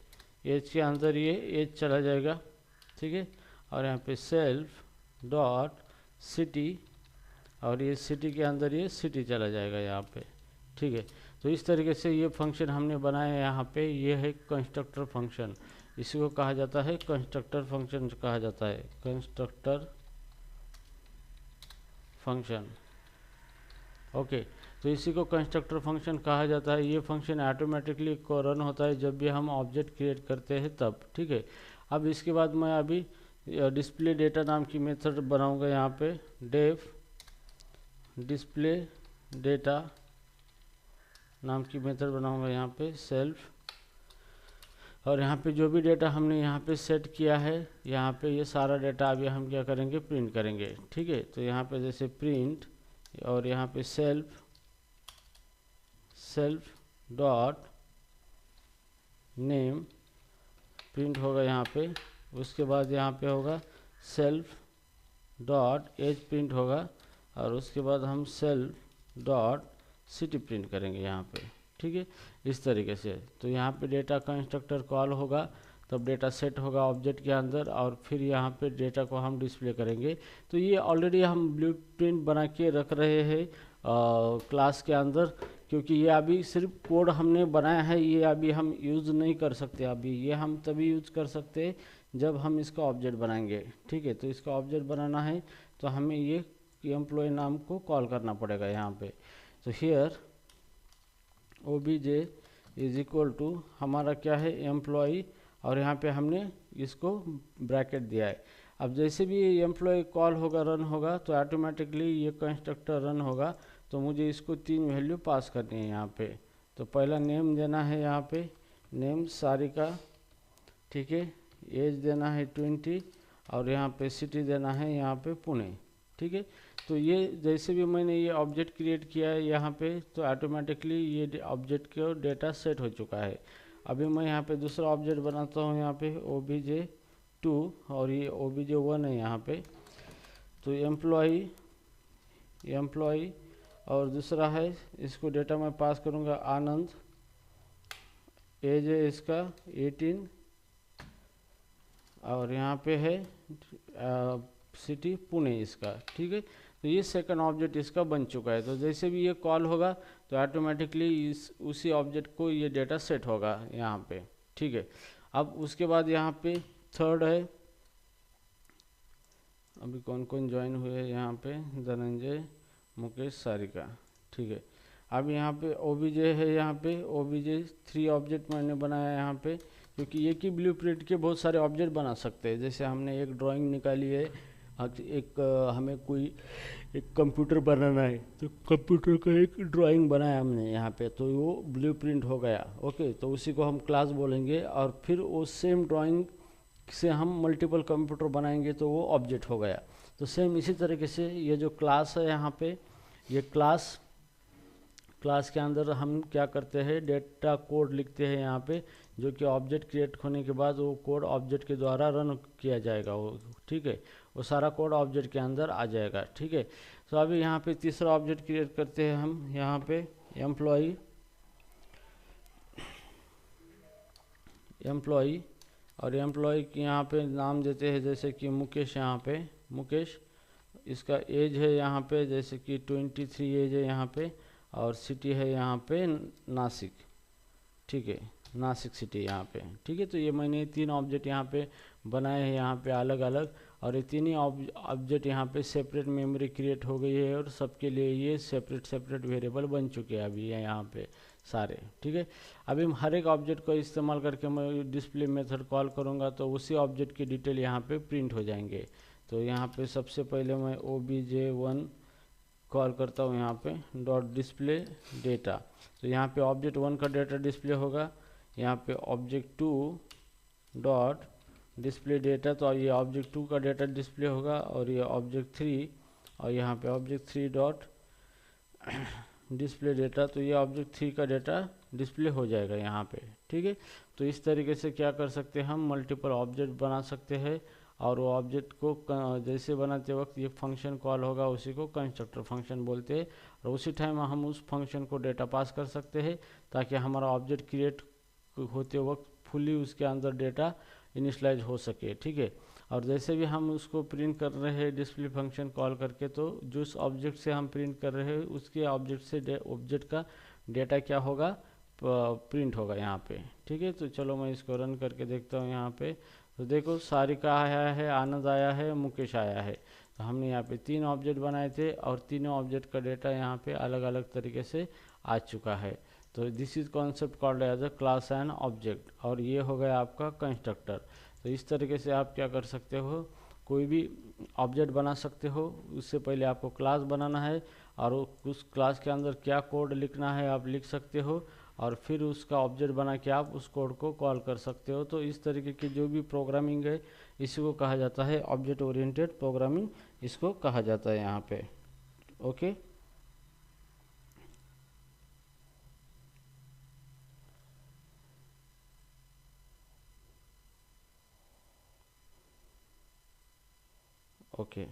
एज के अंदर ये एज चला जाएगा, ठीक है। और यहाँ पे सेल्फ डॉट सिटी, और ये सिटी के अंदर ये सिटी चला जाएगा यहाँ पे, ठीक है। तो इस तरीके से ये फंक्शन हमने बनाया है यहाँ पे, ये है कंस्ट्रक्टर फंक्शन, इसी को कहा जाता है कंस्ट्रक्टर फंक्शन कहा जाता है, कंस्ट्रक्टर फंक्शन, ओके। तो इसी को कंस्ट्रक्टर फंक्शन कहा जाता है। ये फंक्शन ऑटोमेटिकली को रन होता है जब भी हम ऑब्जेक्ट क्रिएट करते हैं तब, ठीक है। अब इसके बाद मैं अभी डिस्प्ले डेटा नाम की मेथड बनाऊंगा यहाँ पे, डेफ डिस्प्ले डेटा नाम की मेथड बनाऊंगा यहाँ पे सेल्फ, और यहाँ पे जो भी डेटा हमने यहाँ पे सेट किया है यहाँ पे ये सारा डेटा अभी हम क्या करेंगे, प्रिंट करेंगे, ठीक है। तो यहाँ पे जैसे प्रिंट और यहाँ पे सेल्फ डॉट नेम प्रिंट होगा यहाँ पे, उसके बाद यहाँ पे होगा सेल्फ डॉट एज प्रिंट होगा, और उसके बाद हम सेल्फ डॉट सिटी प्रिंट करेंगे यहाँ पे, ठीक है, इस तरीके से। तो यहाँ पे डेटा कंस्ट्रक्टर कॉल होगा तब डेटा सेट होगा ऑब्जेक्ट के अंदर, और फिर यहाँ पे डेटा को हम डिस्प्ले करेंगे। तो ये ऑलरेडी हम ब्लूप्रिंट बना के रख रहे हैं क्लास के अंदर, क्योंकि ये अभी सिर्फ कोड हमने बनाया है, ये अभी हम यूज़ नहीं कर सकते अभी, ये हम तभी यूज़ कर सकते हैं जब हम इसका ऑब्जेक्ट बनाएंगे, ठीक है। तो इसका ऑब्जेक्ट बनाना है तो हमें ये एम्प्लॉय नाम को कॉल करना पड़ेगा यहाँ पे। तो here obj is equal to हमारा क्या है, एम्प्लॉय, और यहाँ पे हमने इसको ब्रैकेट दिया है। अब जैसे भी ये एम्प्लॉय कॉल होगा, रन होगा, तो ऑटोमेटिकली ये कंस्ट्रक्टर रन होगा। तो मुझे इसको 3 वैल्यू पास करनी है यहाँ पे। तो पहला नेम देना है यहाँ पे, नेम सारिका, ठीक है, एज देना है 20, और यहाँ पे सिटी देना है यहाँ पे पुणे, ठीक है। तो ये जैसे भी मैंने ये ऑब्जेक्ट क्रिएट किया है यहाँ पे, तो ऑटोमेटिकली ये ऑब्जेक्ट का डेटा सेट हो चुका है। अभी मैं यहाँ पे दूसरा ऑब्जेक्ट बनाता हूँ यहाँ पे obj2, और ये obj1 है यहाँ पे। तो एम्प्लॉय और दूसरा है, इसको डेटा मैं पास करूँगा आनंद, एज है इसका 18, और यहाँ पे है सिटी पुणे इसका, ठीक है। तो ये सेकंड ऑब्जेक्ट इसका बन चुका है। तो जैसे भी ये कॉल होगा तो ऑटोमेटिकली उसी ऑब्जेक्ट को ये डेटा सेट होगा यहाँ पे, ठीक है। अब उसके बाद यहाँ पे थर्ड है, अभी कौन कौन ज्वाइन हुए हैं यहाँ पे, धनंजय, मुकेश, सारिका, ठीक है। अब यहाँ पे obj है, यहाँ पे obj3 ऑब्जेक्ट मैंने बनाया है यहाँ पे, क्योंकि एक ही ब्लूप्रिंट के बहुत सारे ऑब्जेक्ट बना सकते हैं। जैसे हमने एक ड्राइंग निकाली है, एक हमें कोई एक कंप्यूटर बनाना है, तो कंप्यूटर का एक ड्राइंग बनाया हमने यहाँ पे, तो वो ब्लूप्रिंट हो गया, ओके। तो उसी को हम क्लास बोलेंगे, और फिर वो सेम ड्राइंग से हम मल्टीपल कंप्यूटर बनाएंगे तो वो ऑब्जेक्ट हो गया। तो सेम इसी तरीके से ये जो क्लास है यहाँ पे, ये क्लास के अंदर हम क्या करते हैं, डेटा कोड लिखते हैं यहाँ पे, जो कि ऑब्जेक्ट क्रिएट होने के बाद वो कोड ऑब्जेक्ट के द्वारा रन किया जाएगा वो, ठीक है। वो सारा कोड ऑब्जेक्ट के अंदर आ जाएगा, ठीक है। तो अभी यहाँ पे तीसरा ऑब्जेक्ट क्रिएट करते हैं हम, यहाँ पे एम्प्लॉय, और एम्प्लॉय की यहाँ पे नाम देते हैं, जैसे कि मुकेश, यहाँ पे मुकेश, इसका एज है यहाँ पे जैसे कि 23 एज है यहाँ पे, और सिटी है यहाँ पे नासिक, ठीक है, नासिक सिटी यहाँ पे, ठीक है। तो ये मैंने 3 ऑब्जेक्ट यहाँ पे बनाए हैं यहाँ पे अलग अलग, और ये 3 ही ऑब्जेक्ट यहाँ पे सेपरेट मेमोरी क्रिएट हो गई है, और सबके लिए ये सेपरेट वेरिएबल बन चुके हैं अभी यहाँ पे सारे, ठीक है। अभी हम हर एक ऑब्जेक्ट को इस्तेमाल करके मैं डिस्प्ले मेथड कॉल करूँगा तो उसी ऑब्जेक्ट की डिटेल यहाँ पे प्रिंट हो जाएंगे। तो यहाँ पे सबसे पहले मैं obj1 कॉल करता हूँ यहाँ पे डॉट डिस्प्ले डेटा। तो यहाँ पे ऑब्जेक्ट 1 का डेटा डिस्प्ले होगा, यहाँ पे ऑब्जेक्ट 2 डॉट डिस्प्ले डेटा, तो ये ऑब्जेक्ट 2 का डेटा डिस्प्ले होगा, और ये ऑब्जेक्ट 3, और यहाँ पे ऑब्जेक्ट 3 डॉट डिस्प्ले डेटा, तो ये ऑब्जेक्ट 3 का डेटा डिस्प्ले हो जाएगा यहाँ पे। ठीक है, तो इस तरीके से क्या कर सकते हैं, हम मल्टीपल ऑब्जेक्ट बना सकते हैं, और वो ऑब्जेक्ट को जैसे बनाते वक्त ये फंक्शन कॉल होगा, उसी को कंस्ट्रक्टर फंक्शन बोलते हैं, और उसी टाइम हम उस फंक्शन को डेटा पास कर सकते हैं, ताकि हमारा ऑब्जेक्ट क्रिएट होते वक्त फुली उसके अंदर डेटा इनिशलाइज हो सके। ठीक है, और जैसे भी हम उसको प्रिंट कर रहे हैं डिस्प्ले फंक्शन कॉल करके, तो जिस ऑब्जेक्ट से हम प्रिंट कर रहे हैं उसके ऑब्जेक्ट से ऑब्जेक्ट का डेटा क्या होगा, प्रिंट होगा यहाँ पे। ठीक है, तो चलो मैं इसको रन करके देखता हूँ यहाँ पे। तो देखो सारिका आया है, आनंद आया है, मुकेश आया है। तो हमने यहाँ पे 3 ऑब्जेक्ट बनाए थे, और तीनों ऑब्जेक्ट का डेटा यहाँ पे अलग अलग तरीके से आ चुका है। तो this is concept called as a class and object, और ये हो गया आपका कंस्ट्रक्टर। तो इस तरीके से आप क्या कर सकते हो, कोई भी ऑब्जेक्ट बना सकते हो। उससे पहले आपको क्लास बनाना है, और उस क्लास के अंदर क्या कोड लिखना है आप लिख सकते हो, और फिर उसका ऑब्जेक्ट बना के आप उस कोड को कॉल कर सकते हो। तो इस तरीके की जो भी प्रोग्रामिंग है, इसी को कहा जाता है ऑब्जेक्ट ओरिएंटेड प्रोग्रामिंग, इसको कहा जाता है यहाँ पे। Okay, okay.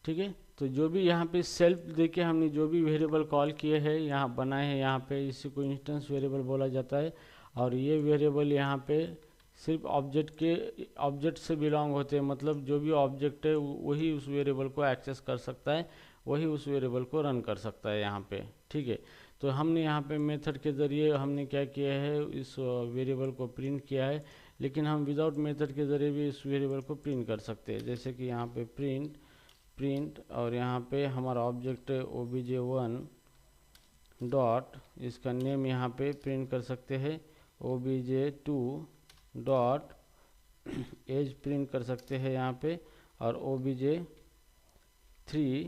ठीक है, तो जो भी यहाँ पे सेल्फ देके हमने जो भी वेरिएबल कॉल किए हैं, यहाँ बनाए हैं, यहाँ पे इसी को इंस्टेंस वेरिएबल बोला जाता है। और ये वेरिएबल यहाँ पे सिर्फ ऑब्जेक्ट से बिलोंग होते हैं, मतलब जो भी ऑब्जेक्ट है वही उस वेरिएबल को एक्सेस कर सकता है, वही उस वेरिएबल को रन कर सकता है यहाँ पे। ठीक है, तो हमने यहाँ पे मेथड के ज़रिए हमने क्या किया है, इस वेरिएबल को प्रिंट किया है, लेकिन हम विदाउट मेथड के ज़रिए भी इस वेरिएबल को प्रिंट कर सकते हैं। जैसे कि यहाँ पे प्रिंट और यहाँ पे हमारा ऑब्जेक्ट obj1 डॉट, इसका नेम यहाँ पे प्रिंट कर सकते हैं, obj2 डॉट एज प्रिंट कर सकते हैं यहाँ पे, और obj3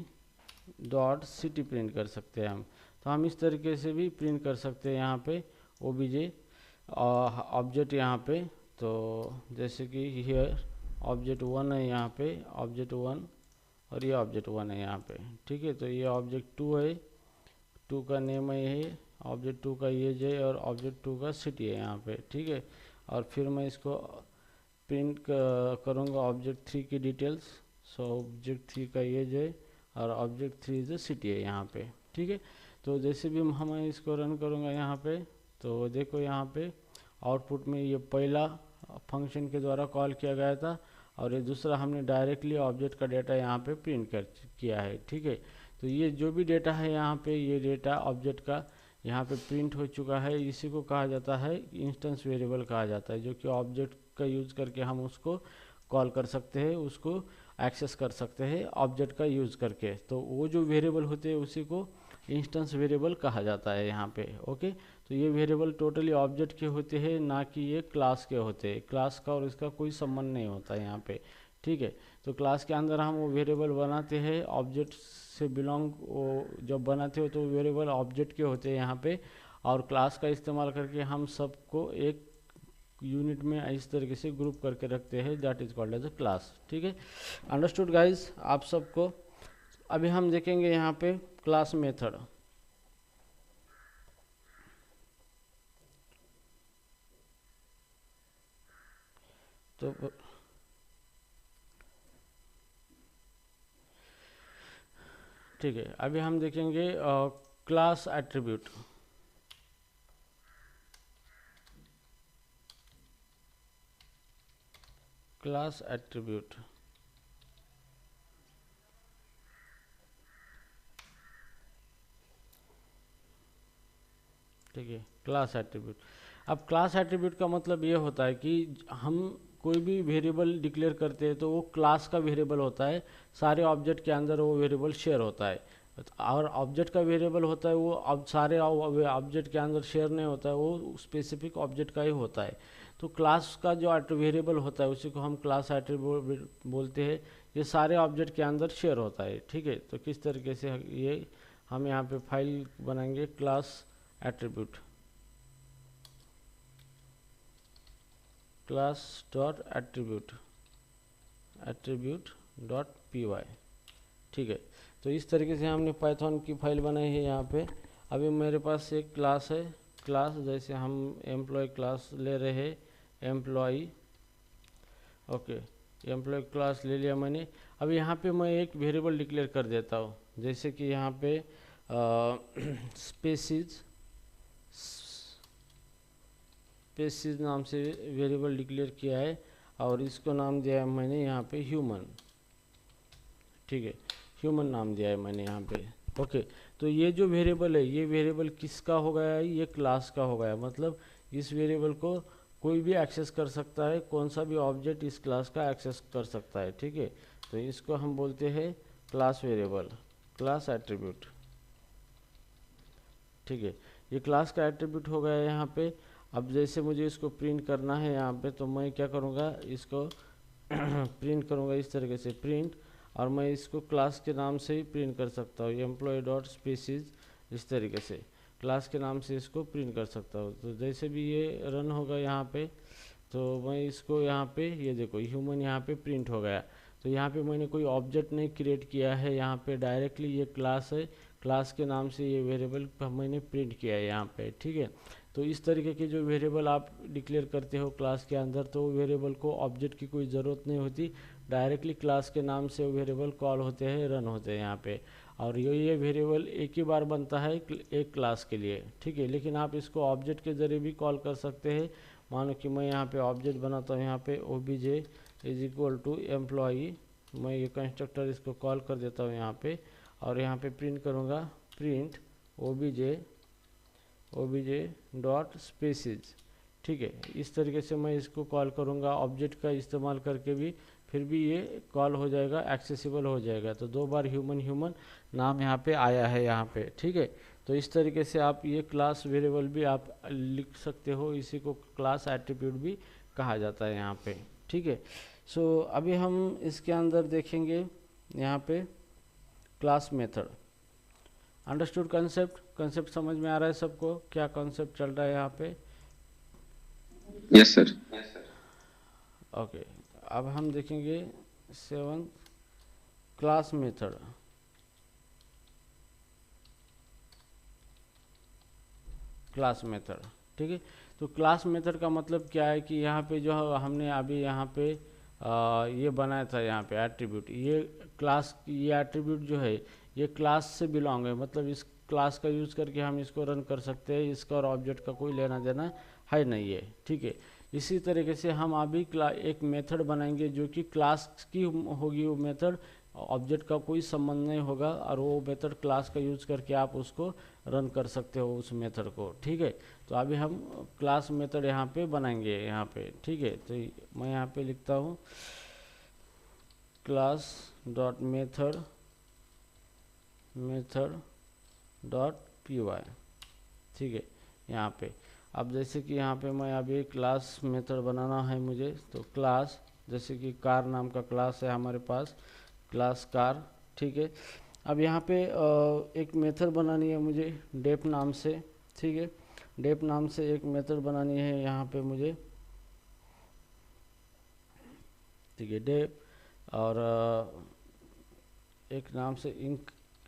डॉट सिटी प्रिंट कर सकते हैं हम। तो हम इस तरीके से भी प्रिंट कर सकते हैं यहाँ पे obj ऑब्जेक्ट यहाँ पे। तो जैसे कि हियर ऑब्जेक्ट 1 है यहाँ पे, ऑब्जेक्ट 1, और ये ऑब्जेक्ट 1 है यहाँ पे। ठीक है, तो ये ऑब्जेक्ट 2 है, 2 का नेम है ये, ऑब्जेक्ट 2 का एज है, और ऑब्जेक्ट 2 का सिटी है यहाँ पे। ठीक है, और फिर मैं इसको प्रिंट करूँगा ऑब्जेक्ट 3 की डिटेल्स। सो ऑब्जेक्ट 3 का एज है, और ऑब्जेक्ट 3 इज सिटी है यहाँ पे। ठीक है, तो जैसे भी हम इसको रन करूँगा यहाँ पे, तो देखो यहाँ पे आउटपुट में ये पहला फंक्शन के द्वारा कॉल किया गया था, और ये दूसरा हमने डायरेक्टली ऑब्जेक्ट का डेटा यहाँ पे प्रिंट किया है। ठीक है, तो ये जो भी डेटा है यहाँ पे, ये डेटा ऑब्जेक्ट का यहाँ पे प्रिंट हो चुका है। इसी को कहा जाता है इंस्टेंस वेरिएबल कहा जाता है, जो कि ऑब्जेक्ट का यूज़ करके हम उसको कॉल कर सकते हैं, उसको एक्सेस कर सकते हैं ऑब्जेक्ट का यूज़ करके। तो वो जो वेरिएबल होते हैं उसी को इंस्टेंस वेरिएबल कहा जाता है यहाँ पे। ओके, तो ये वेरिएबल टोटली ऑब्जेक्ट के होते हैं, ना कि ये क्लास के होते हैं। क्लास का और इसका कोई संबंध नहीं होता है यहाँ पे। ठीक है, तो क्लास के अंदर हम वो वेरिएबल बनाते हैं, ऑब्जेक्ट से बिलोंग वो जब बनाते हो तो वेरिएबल ऑब्जेक्ट के होते हैं यहाँ पे, और क्लास का इस्तेमाल करके हम सबको एक यूनिट में इस तरीके से ग्रुप करके रखते हैं, that is called as a class. ठीक है, अंडरस्टूड गाइज आप सबको। अभी हम देखेंगे यहाँ पे क्लास मेथड। तो ठीक है, अभी हम देखेंगे क्लास एट्रीब्यूट। क्लास एट्रीब्यूट, ठीक है, क्लास एट्रीब्यूट। अब क्लास एट्रीब्यूट का मतलब ये होता है कि हम कोई भी वेरिएबल डिक्लेयर करते हैं तो वो क्लास का वेरिएबल होता है, सारे ऑब्जेक्ट के अंदर वो वेरिएबल शेयर होता है। और ऑब्जेक्ट का वेरिएबल होता है वो अब सारे ऑब्जेक्ट के अंदर शेयर नहीं होता है, वो स्पेसिफिक ऑब्जेक्ट का ही होता है। तो क्लास का जो वेरिएबल होता है उसी को हम क्लास एट्रीब्यूट बोलते हैं। ये सारे ऑब्जेक्ट के अंदर शेयर होता है, ठीक है। तो किस तरीके से ये हम यहाँ पे फाइल बनाएंगे, class attribute, class dot attribute, attribute dot P Y, ठीक है। तो इस तरीके से हमने पाइथन की फाइल बनाई है यहाँ पे। अभी मेरे पास एक क्लास है, क्लास जैसे हम एम्प्लॉय क्लास ले रहे हैं, एम्प्लॉय, ओके, एम्प्लॉय क्लास ले लिया मैंने। अब यहाँ पे मैं एक वेरिएबल डिक्लेयर कर देता हूँ, जैसे कि यहाँ पे स्पेसिस नाम से वेरिएबल डिक्लेयर किया है और इसको नाम दिया है मैंने यहाँ पे ह्यूमन, ठीक है, ह्यूमन नाम दिया है मैंने यहाँ पे, ओके। तो ये जो वेरिएबल है, ये वेरिएबल किसका हो गया है, ये क्लास का हो गया, मतलब इस वेरिएबल को कोई भी एक्सेस कर सकता है, कौन सा भी ऑब्जेक्ट इस क्लास का एक्सेस कर सकता है, ठीक है। तो इसको हम बोलते हैं क्लास वेरिएबल, क्लास एट्रीब्यूट, ठीक है। ये क्लास का एट्रीब्यूट हो गया है यहाँ पे। अब जैसे मुझे इसको प्रिंट करना है यहाँ पे, तो मैं क्या करूँगा, इसको प्रिंट करूँगा इस तरीके से, प्रिंट, और मैं इसको क्लास के नाम से ही प्रिंट कर सकता हूँ, एम्प्लॉय डॉट स्पेसिस, इस तरीके से क्लास के नाम से इसको प्रिंट कर सकता हूँ। तो जैसे भी ये रन होगा यहाँ पे, तो मैं इसको यहाँ पे, ये देखो ह्यूमन यहाँ पे प्रिंट हो गया। तो यहाँ पे मैंने कोई ऑब्जेक्ट नहीं क्रिएट किया है, यहाँ पे डायरेक्टली ये क्लास है, क्लास के नाम से ये वेरिएबल मैंने प्रिंट किया है यहाँ पे, ठीक है। तो इस तरीके के जो वेरिएबल आप डिक्लेयर करते हो क्लास के अंदर, तो वेरिएबल को ऑब्जेक्ट की कोई ज़रूरत नहीं होती, डायरेक्टली क्लास के नाम से वेरिएबल कॉल होते हैं, रन होते हैं यहाँ पे। और ये वेरिएबल एक ही बार बनता है एक क्लास के लिए, ठीक है। लेकिन आप इसको ऑब्जेक्ट के ज़रिए भी कॉल कर सकते हैं। मानो कि मैं यहाँ पे ऑब्जेक्ट बनाता हूँ, यहाँ पे obj is equal to employee, मैं ये कंस्ट्रक्टर इसको कॉल कर देता हूँ यहाँ पे, और यहाँ पे प्रिंट करूँगा, प्रिंट obj डॉट स्पेसिस, ठीक है। इस तरीके से मैं इसको कॉल करूँगा ऑब्जेक्ट का इस्तेमाल करके भी, फिर भी ये कॉल हो जाएगा, एक्सेसिबल हो जाएगा। तो 2 बार ह्यूमन नाम यहाँ पे आया है यहाँ पे, ठीक है। तो इस तरीके से आप ये क्लास वेरिएबल भी आप लिख सकते हो, इसी को क्लास एट्रीब्यूट भी कहा जाता है यहाँ पे, ठीक है। सो अभी हम इसके अंदर देखेंगे यहाँ पे क्लास मेथड। अंडरस्टूड कंसेप्ट समझ में आ रहा है सबको, क्या कंसेप्ट चल रहा है यहाँ पे? Yes sir. ओके, अब हम देखेंगे 7 क्लास मेथड। क्लास मेथड, ठीक है। तो क्लास मेथड का मतलब क्या है कि यहाँ पे जो हमने अभी यहाँ पे ये बनाया था यहाँ पे एट्रीब्यूट, ये क्लास, ये एट्रीब्यूट जो है ये क्लास से बिलोंग है, मतलब इस क्लास का यूज़ करके हम इसको रन कर सकते हैं, इसका और ऑब्जेक्ट का कोई लेना देना है नहीं है, ठीक है। इसी तरीके से हम अभी एक मेथड बनाएंगे जो कि क्लास की होगी, वो मेथड ऑब्जेक्ट का कोई संबंध नहीं होगा, और वो मेथड क्लास का यूज़ करके आप उसको रन कर सकते हो उस मेथड को, ठीक है। तो अभी हम क्लास मेथड यहाँ पे बनाएंगे यहाँ पे, ठीक है। तो मैं यहाँ पे लिखता हूँ class dot method dot P Y, ठीक है यहाँ पे। अब जैसे कि यहाँ पे मैं अभी क्लास मेथड बनाना है मुझे, तो क्लास, जैसे कि कार नाम का क्लास है हमारे पास, क्लास कार, ठीक है। अब यहाँ पे एक मेथड बनानी है मुझे डेप नाम से, ठीक है। डेप नाम से एक मेथड बनानी है यहाँ पे मुझे, ठीक है, डेप, और एक नाम से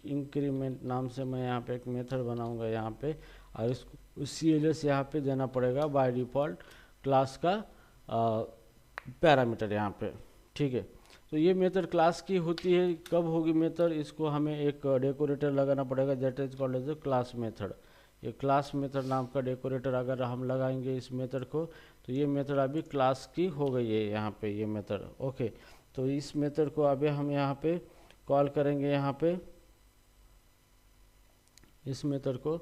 इंक्रीमेंट नाम से मैं यहाँ पे एक मेथड बनाऊंगा यहाँ पे, और इसको CLS यहाँ पे देना पड़ेगा बाय डिफ़ॉल्ट क्लास का पैरामीटर यहाँ पे, ठीक है। तो ये मेथड क्लास की होती है, कब होगी मेथड, इसको हमें एक डेकोरेटर लगाना पड़ेगा, that is called as a class method. ये क्लास मेथड नाम का डेकोरेटर अगर हम लगाएंगे इस मेथड को, तो ये मेथड अभी क्लास की हो गई है यहाँ पे, ये मेथड, ओके। तो इस मेथड को अभी हम यहाँ पे कॉल करेंगे यहाँ पे इस मेथड को।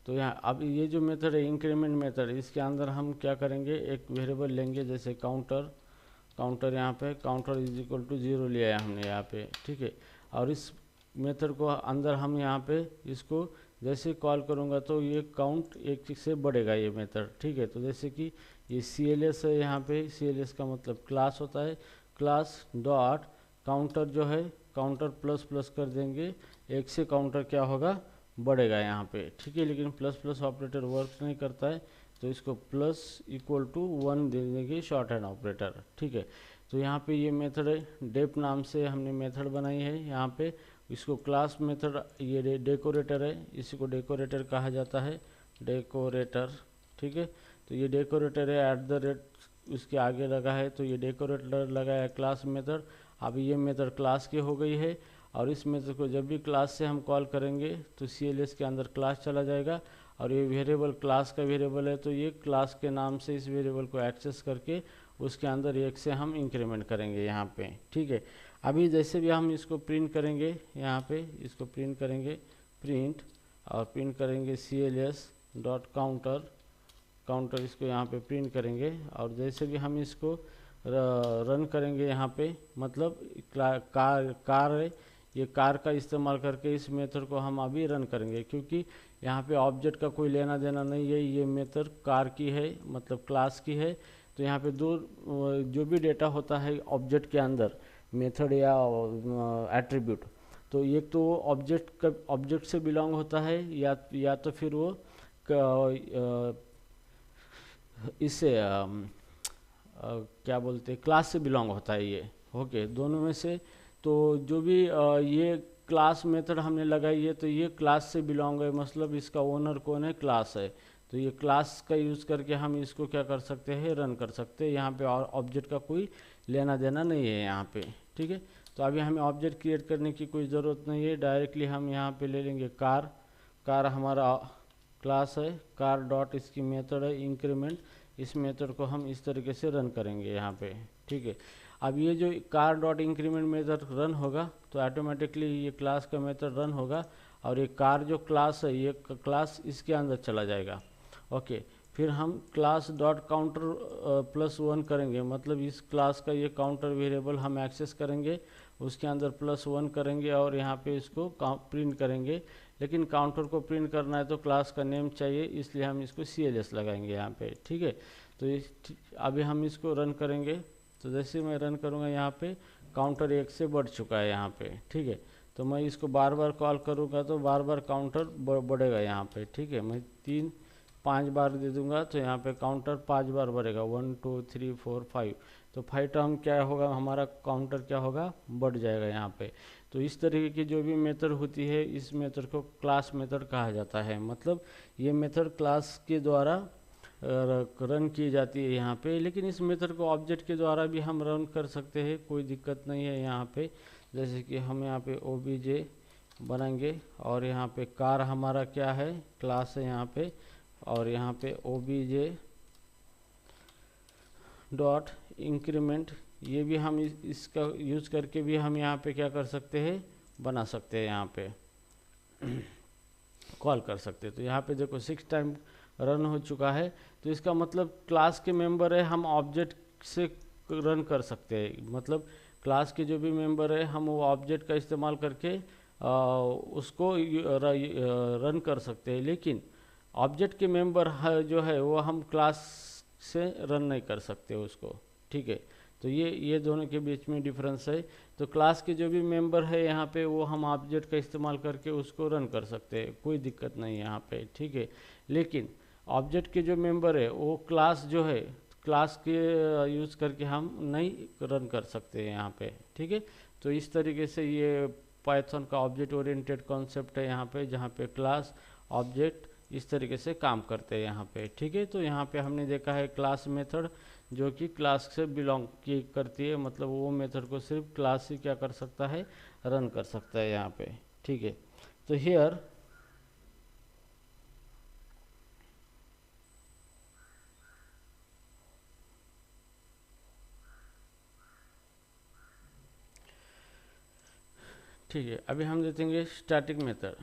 तो यहाँ अब ये जो मेथड है इंक्रीमेंट मेथड, इसके अंदर हम क्या करेंगे, एक वेरिएबल लेंगे जैसे काउंटर यहाँ पे काउंटर इज इक्वल टू 0 लिया है हमने यहाँ पे, ठीक है। और इस मेथड को अंदर हम यहाँ पे इसको जैसे कॉल करूँगा तो ये काउंट एक से बढ़ेगा ये मेथड, ठीक है। तो जैसे कि ये CLS है, यहाँ पे CLS का मतलब क्लास होता है, क्लास डॉट काउंटर जो है काउंटर प्लस प्लस कर देंगे, एक से काउंटर क्या होगा बढ़ेगा यहाँ पे, ठीक है। लेकिन प्लस प्लस ऑपरेटर वर्क नहीं करता है, तो इसको प्लस इक्वल टू 1 दे देंगे शॉर्ट हैंड ऑपरेटर, ठीक है। तो यहाँ पे ये मेथड है, डेप नाम से हमने मेथड बनाई है यहाँ पे, इसको क्लास मेथड, ये डेकोरेटर है, इसी को डेकोरेटर कहा जाता है, डेकोरेटर, ठीक है। तो ये डेकोरेटर है, @ उसके आगे लगा है, तो ये डेकोरेटर लगा है क्लास मेथड। अब ये मेथड क्लास की हो गई है, और इस मेथड को जब भी क्लास से हम कॉल करेंगे तो CLS के अंदर क्लास चला जाएगा, और ये वेरिएबल क्लास का वेरिएबल है, तो ये क्लास के नाम से इस वेरिएबल को एक्सेस करके उसके अंदर एक से हम इंक्रीमेंट करेंगे यहाँ पे, ठीक है। अभी जैसे भी हम इसको प्रिंट करेंगे, यहाँ पे इसको प्रिंट करेंगे, प्रिंट, और प्रिंट करेंगे CLS डॉट काउंटर, काउंटर इसको यहाँ पे प्रिंट करेंगे, और जैसे भी हम इसको रन करेंगे यहाँ पे, मतलब कार है, ये कार का इस्तेमाल करके इस मेथड को हम अभी रन करेंगे, क्योंकि यहाँ पे ऑब्जेक्ट का कोई लेना देना नहीं है, ये मेथड कार की है, मतलब क्लास की है। तो यहाँ पे दो जो भी डेटा होता है ऑब्जेक्ट के अंदर, मेथड या एट्रीब्यूट, तो एक तो ऑब्जेक्ट से बिलोंग होता है, या तो फिर वो इससे क्या बोलते हैं, क्लास से बिलोंग होता है ये, ओके, दोनों में से। तो जो भी ये क्लास मेथड हमने लगाई है, तो ये क्लास से बिलोंग है, मतलब इसका ओनर कौन है, क्लास है। तो ये क्लास का यूज़ करके हम इसको क्या कर सकते हैं, रन कर सकते हैं। यहाँ पे और ऑब्जेक्ट का कोई लेना देना नहीं है यहाँ पे, ठीक है। तो अभी हमें ऑब्जेक्ट क्रिएट करने की कोई ज़रूरत नहीं है, डायरेक्टली हम यहाँ पे ले लेंगे कार हमारा क्लास है, कार डॉट इसकी मेथड है इंक्रीमेंट, इस मेथड को हम इस तरीके से रन करेंगे यहाँ पे, ठीक है। अब ये जो car dot increment method run होगा, तो ऑटोमेटिकली ये क्लास का मेथड रन होगा, और ये कार जो क्लास है, ये क्लास इसके अंदर चला जाएगा, ओके। फिर हम क्लास डॉट काउंटर +1 करेंगे, मतलब इस क्लास का ये काउंटर वेरिएबल हम एक्सेस करेंगे, उसके अंदर +1 करेंगे, और यहाँ पे इसको प्रिंट करेंगे। लेकिन काउंटर को प्रिंट करना है तो क्लास का नेम चाहिए, इसलिए हम इसको CLS लगाएंगे यहाँ पे, ठीक है। तो अभी हम इसको रन करेंगे, तो जैसे मैं रन करूँगा यहाँ पे काउंटर 1 से बढ़ चुका है यहाँ पे, ठीक है। तो मैं इसको बार बार कॉल करूँगा तो बार बार काउंटर बढ़ेगा यहाँ पे, ठीक है। मैं 5 बार दे दूंगा तो यहाँ पे काउंटर 5 बार बढ़ेगा, 1 2 3 4 5, तो 5 टर्म क्या होगा, हमारा काउंटर क्या होगा, बढ़ जाएगा यहाँ पे। तो इस तरीके की जो भी मेथड होती है, इस मेथड को क्लास मेथड कहा जाता है, मतलब ये मेथड क्लास के द्वारा रन की जाती है यहाँ पे। लेकिन इस मेथड को ऑब्जेक्ट के द्वारा भी हम रन कर सकते हैं, कोई दिक्कत नहीं है यहाँ पे। जैसे कि हम यहाँ पे OBJ बनाएंगे, और यहाँ पे कार हमारा क्या है, क्लास है यहाँ पे, और यहाँ पे OBJ डॉट इंक्रीमेंट, ये भी हम इसका यूज़ करके भी हम यहाँ पे क्या कर सकते हैं, बना सकते हैं, यहाँ पे कॉल कर सकते हैं। तो यहाँ पे देखो 6 टाइम रन हो चुका है, तो इसका मतलब क्लास के मेंबर है, हम ऑब्जेक्ट से रन कर सकते हैं, मतलब क्लास के जो भी मेंबर है हम वो ऑब्जेक्ट का इस्तेमाल करके उसको रन कर सकते हैं। लेकिन ऑब्जेक्ट के मेंबर जो है वो हम क्लास से रन नहीं कर सकते उसको, ठीक है। तो ये दोनों के बीच में डिफरेंस है। तो क्लास के जो भी मेंबर है यहाँ पे वो हम ऑब्जेक्ट का इस्तेमाल करके उसको रन कर सकते हैं, कोई दिक्कत नहीं है यहाँ पे, ठीक है। लेकिन ऑब्जेक्ट के जो मेंबर है वो क्लास जो है, क्लास के यूज़ करके हम नहीं रन कर सकते हैं यहाँ पे, ठीक है। तो इस तरीके से ये पाइथन का ऑब्जेक्ट ओरिएंटेड कॉन्सेप्ट है यहाँ पे, जहाँ पे क्लास ऑब्जेक्ट इस तरीके से काम करते हैं यहाँ पे, ठीक है। तो यहाँ पे हमने देखा है क्लास मेथड जो कि क्लास से बिलोंग की करती है, मतलब वो मेथड को सिर्फ क्लास ही क्या कर सकता है, रन कर सकता है यहाँ पे, ठीक है। तो हियर ठीक है, अभी हम देखेंगे स्टैटिक मेथड।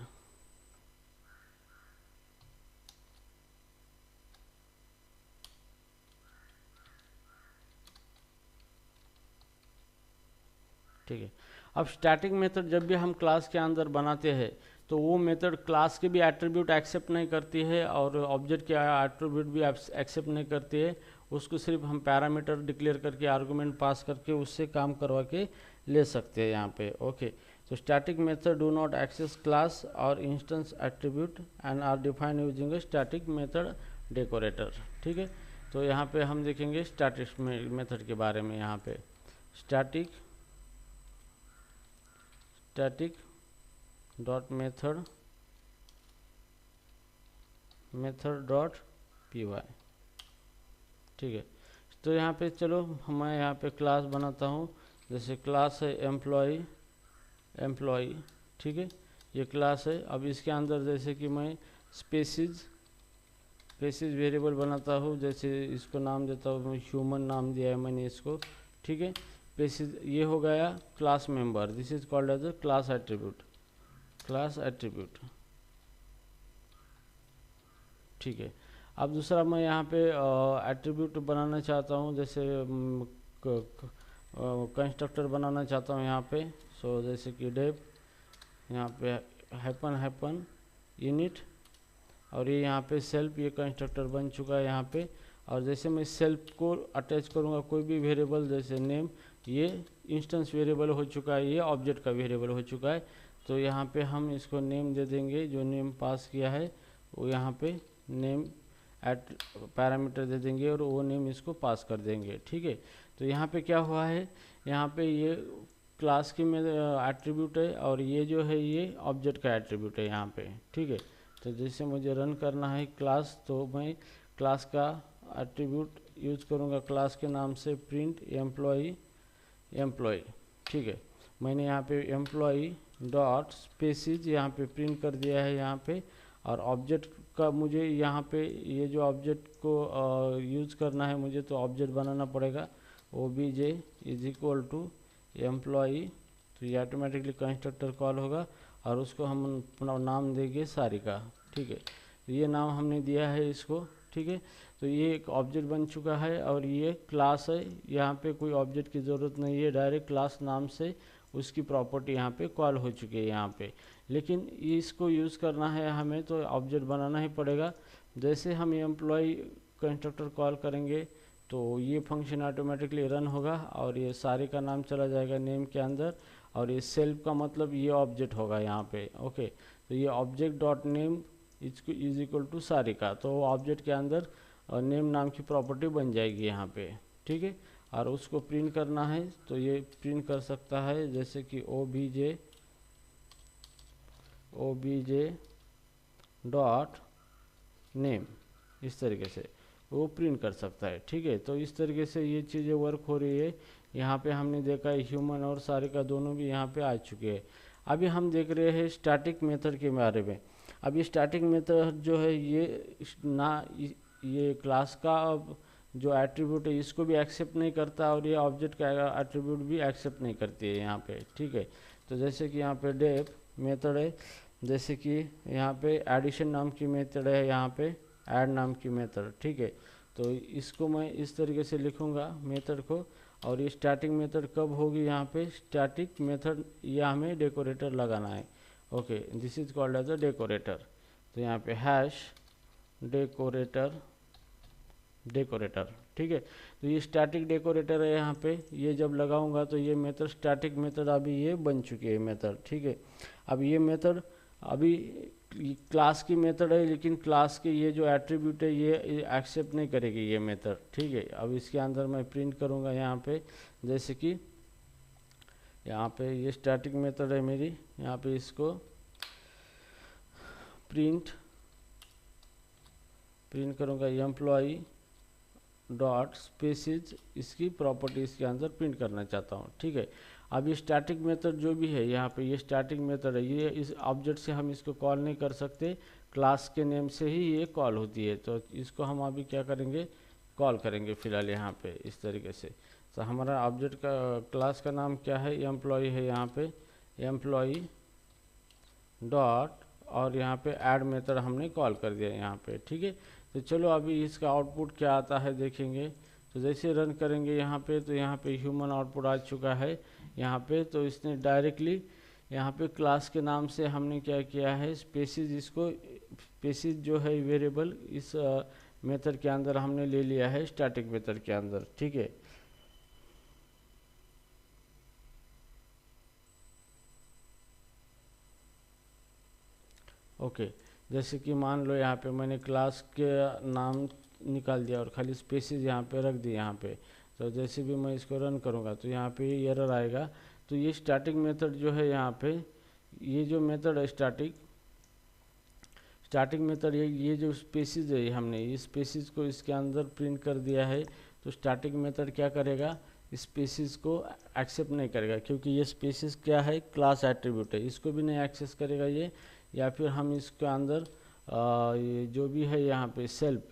ठीक है, अब स्टैटिक मेथड जब भी हम क्लास के अंदर बनाते हैं तो वो मेथड क्लास के भी एट्रीब्यूट एक्सेप्ट नहीं करती है और ऑब्जेक्ट के एट्रीब्यूट भी एक्सेप्ट नहीं करती है। उसको सिर्फ हम पैरामीटर डिक्लेयर करके आर्गुमेंट पास करके उससे काम करवा के ले सकते हैं यहाँ पे। ओके, तो static method do not access class और instance attribute and are defined using a static method decorator. ठीक है, तो यहाँ पे हम देखेंगे स्टैटिक मेथड के बारे में। यहाँ पे static dot method dot P Y. ठीक है, तो यहाँ पे चलो मैं यहाँ पे क्लास बनाता हूँ। जैसे क्लास है एम्प्लॉई। ठीक है, ये क्लास है। अब इसके अंदर जैसे कि मैं स्पेसिज वेरिएबल बनाता हूँ। जैसे इसको नाम देता हूँ मैं, ह्यूमन नाम दिया है मैंने इसको। ठीक है, स्पेसिज ये हो गया class member. This is called as a class attribute. ठीक है, अब दूसरा मैं यहाँ पे एट्रीब्यूट बनाना चाहता हूँ। जैसे कंस्ट्रक्टर बनाना चाहता हूँ यहाँ पे। सो जैसे कि डेव, यहाँ पे हैपन यूनिट, और ये यहाँ पे सेल्फ, ये कंस्ट्रक्टर बन चुका है यहाँ पे। और जैसे मैं सेल्फ को अटैच करूँगा कोई भी वेरिएबल, जैसे नेम, ये इंस्टेंस वेरिएबल हो चुका है, ये ऑब्जेक्ट का वेरिएबल हो चुका है। तो यहाँ पे हम इसको नेम दे देंगे, जो नेम पास किया है वो यहाँ पे नेम एट पैरामीटर दे देंगे और वो नेम इसको पास कर देंगे। ठीक है, तो यहाँ पे क्या हुआ है, यहाँ पे ये क्लास की में एट्रीब्यूट है और ये जो है ये ऑब्जेक्ट का एट्रीब्यूट है यहाँ पे। ठीक है, तो जैसे मुझे रन करना है क्लास, तो मैं क्लास का एट्रीब्यूट यूज करूँगा क्लास के नाम से प्रिंट एम्प्लॉय। ठीक है, मैंने यहाँ पे एम्प्लॉय डॉट स्पेसिज यहाँ पे प्रिंट कर दिया है यहाँ पे। और ऑब्जेक्ट का मुझे यहाँ पे ये जो ऑब्जेक्ट को यूज़ करना है मुझे, तो ऑब्जेक्ट बनाना पड़ेगा। obj is equal to employee, तो ये ऑटोमेटिकली कंस्ट्रक्टर कॉल होगा और उसको हम अपना नाम देंगे सारिका। ठीक है, तो ये नाम हमने दिया है इसको। ठीक है, तो ये एक ऑब्जेक्ट बन चुका है और ये क्लास है। यहाँ पे कोई ऑब्जेक्ट की ज़रूरत नहीं है, डायरेक्ट क्लास नाम से उसकी प्रॉपर्टी यहाँ पे कॉल हो चुकी है यहाँ पे। लेकिन इसको यूज़ करना है हमें तो ऑब्जेक्ट बनाना ही पड़ेगा। जैसे हम एम्प्लॉय कंस्ट्रक्टर कॉल करेंगे तो ये फंक्शन ऑटोमेटिकली रन होगा और ये सारे का नाम चला जाएगा नेम के अंदर। और ये सेल्फ का मतलब ये ऑब्जेक्ट होगा यहाँ पे। ओके, तो ये object dot name is equal to Sarika, तो ऑब्जेक्ट के अंदर नेम नाम की प्रॉपर्टी बन जाएगी यहाँ पे। ठीक है, और उसको प्रिंट करना है तो ये प्रिंट कर सकता है, जैसे कि obj डॉट नेम, इस तरीके से वो प्रिंट कर सकता है। ठीक है, तो इस तरीके से ये चीज़ें वर्क हो रही है। यहाँ पे हमने देखा है ह्यूमन और सारिका दोनों भी यहाँ पे आ चुके हैं। अभी हम देख रहे हैं स्टैटिक मेथड के बारे में। अब ये स्टैटिक मेथड जो है ये क्लास का जो एट्रीब्यूट है इसको भी एक्सेप्ट नहीं करता और ये ऑब्जेक्ट का एट्रीब्यूट भी एक्सेप्ट नहीं करती है यहाँ पे। ठीक है, तो जैसे कि यहाँ पे डेव मेथड है, जैसे कि यहाँ पे एडिशन नाम की मेथड है, यहाँ पे ऐड नाम की मेथड। ठीक है, तो इसको मैं इस तरीके से लिखूँगा मेथड को। और ये स्टैटिक मेथड कब होगी, यहाँ पे स्टैटिक मेथड या हमें डेकोरेटर लगाना है। Okay, this is called as a decorator. तो यहाँ पे हैश डेकोरेटर। ठीक है, तो ये स्टैटिक डेकोरेटर है यहाँ पे। ये जब लगाऊंगा तो ये मेथड स्टैटिक मेथड अभी ये बन चुकी है मेथड। ठीक है, अब ये मेथड अभी क्लास की मेथड है, लेकिन क्लास के ये जो एट्रीब्यूट है ये एक्सेप्ट नहीं करेगी ये मेथड। ठीक है, अब इसके अंदर मैं प्रिंट करूँगा यहाँ पे, जैसे कि यहाँ पे ये स्टैटिक मेथड है मेरी, यहाँ पे इसको प्रिंट करूँगा एम्प्लॉई डॉट स्पेसिज, इसकी प्रॉपर्टीज़ के अंदर प्रिंट करना चाहता हूँ। ठीक है, अब ये स्टैटिक मेथड जो भी है यहाँ पे, ये स्टैटिक मेथड है, ये इस ऑब्जेक्ट से हम इसको कॉल नहीं कर सकते, क्लास के नेम से ही ये कॉल होती है। तो इसको हम अभी क्या करेंगे, कॉल करेंगे फिलहाल यहाँ पे इस तरीके से। तो हमारा ऑब्जेक्ट का क्लास का नाम क्या है, एम्प्लॉई है यहाँ पे, एम्प्लॉई डॉट, और यहाँ पे ऐड मेथड हमने कॉल कर दिया यहाँ पे। ठीक है, तो चलो अभी इसका आउटपुट क्या आता है देखेंगे। तो जैसे रन करेंगे यहाँ पे, तो यहाँ पे ह्यूमन आउटपुट आ चुका है यहाँ पे। तो इसने डायरेक्टली यहाँ पे क्लास के नाम से हमने क्या किया है, स्पेसिस, इसको स्पेसिस जो है वेरिएबल इस मेथड के अंदर हमने ले लिया है, स्टैटिक मेथड के अंदर, ठीक है। ओके, जैसे कि मान लो यहाँ पे मैंने क्लास के नाम निकाल दिया और खाली स्पेसिस यहाँ पे रख दिए यहाँ पे। तो जैसे भी मैं इसको रन करूँगा तो यहाँ पे एरर आएगा। तो ये स्टैटिक मेथड जो है यहाँ पे, ये जो मेथड है स्टैटिक मेथड, ये जो स्पेसिस है हमने ये स्पेसिस को इसके अंदर प्रिंट कर दिया है। तो स्टैटिक मेथड क्या करेगा, स्पेसिस को एक्सेप्ट नहीं करेगा, क्योंकि ये स्पेसिस क्या है, क्लास एट्रीब्यूट है, इसको भी नहीं एक्सेस करेगा ये। या फिर हम इसके अंदर ये जो भी है यहाँ पे सेल्फ,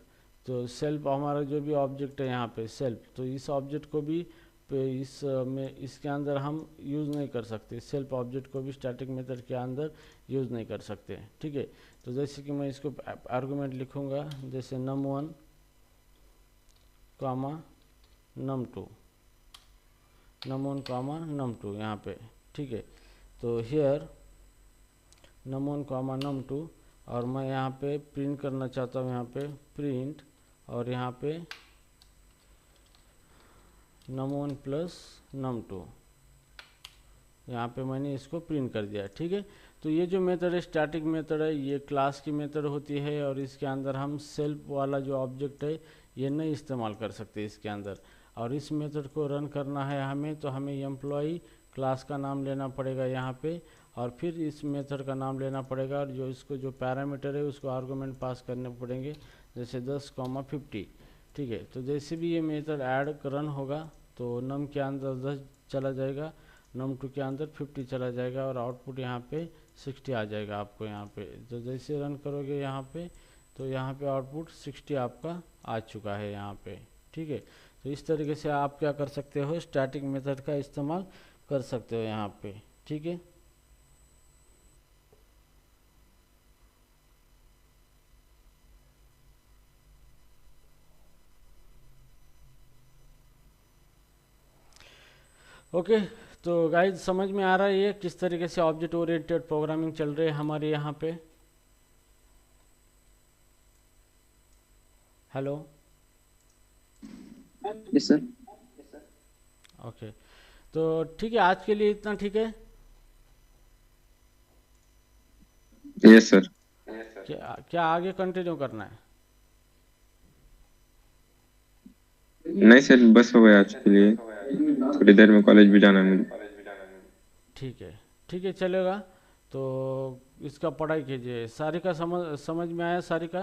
तो सेल्फ हमारा जो भी ऑब्जेक्ट है यहाँ पे सेल्फ, तो इस ऑब्जेक्ट को भी इसके अंदर हम यूज़ नहीं कर सकते, सेल्फ ऑब्जेक्ट को भी स्टैटिक मेथड के अंदर यूज़ नहीं कर सकते, ठीक है। तो जैसे कि मैं इसको आर्गुमेंट लिखूँगा, जैसे num1 कामा num2, num1 कामा num2 यहाँ पे, ठीक है। तो हियर num1 कामा num2, और मैं यहाँ पे प्रिंट करना चाहता हूँ, यहाँ पे प्रिंट, और यहाँ पे num1 प्लस num2, यहाँ पे मैंने इसको प्रिंट कर दिया, ठीक है। तो ये जो मेथड है स्टैटिक मेथड है, ये क्लास की मेथड होती है, और इसके अंदर हम सेल्फ वाला जो ऑब्जेक्ट है ये नहीं इस्तेमाल कर सकते इसके अंदर। और इस मेथड को रन करना है हमें, तो हमें एम्प्लॉई क्लास का नाम लेना पड़ेगा यहाँ पे, और फिर इस मेथड का नाम लेना पड़ेगा, और जो इसको जो पैरामीटर है उसको आर्गुमेंट पास करने पड़ेंगे, जैसे 10,50, ठीक है। तो जैसे भी ये मेथड ऐड रन होगा तो नम के अंदर 10 चला जाएगा, num2 के अंदर 50 चला जाएगा, और आउटपुट यहाँ पे 60 आ जाएगा आपको यहाँ पे। तो जैसे रन करोगे यहाँ पे, तो यहाँ पे आउटपुट 60 आपका आ चुका है यहाँ पे, ठीक है। तो इस तरीके से आप क्या कर सकते हो, स्टैटिक मेथड का इस्तेमाल कर सकते हो यहाँ पे, ठीक है। ओके, तो गाइज समझ में आ रहा है ये किस तरीके से ऑब्जेक्ट ओरिएंटेड प्रोग्रामिंग चल रही है हमारे यहाँ पे। Hello, yes sir. ओके, तो ठीक है, आज के लिए इतना ठीक है। Yes sir. क्या क्या आगे कंटिन्यू करना है? नहीं सर, बस हो गया आज के लिए, थोड़ी देर में कॉलेज भी जाना है मुझे। ठीक है, चलेगा। तो इसका पढ़ाई कीजिए। सारिका समझ में आया सारिका?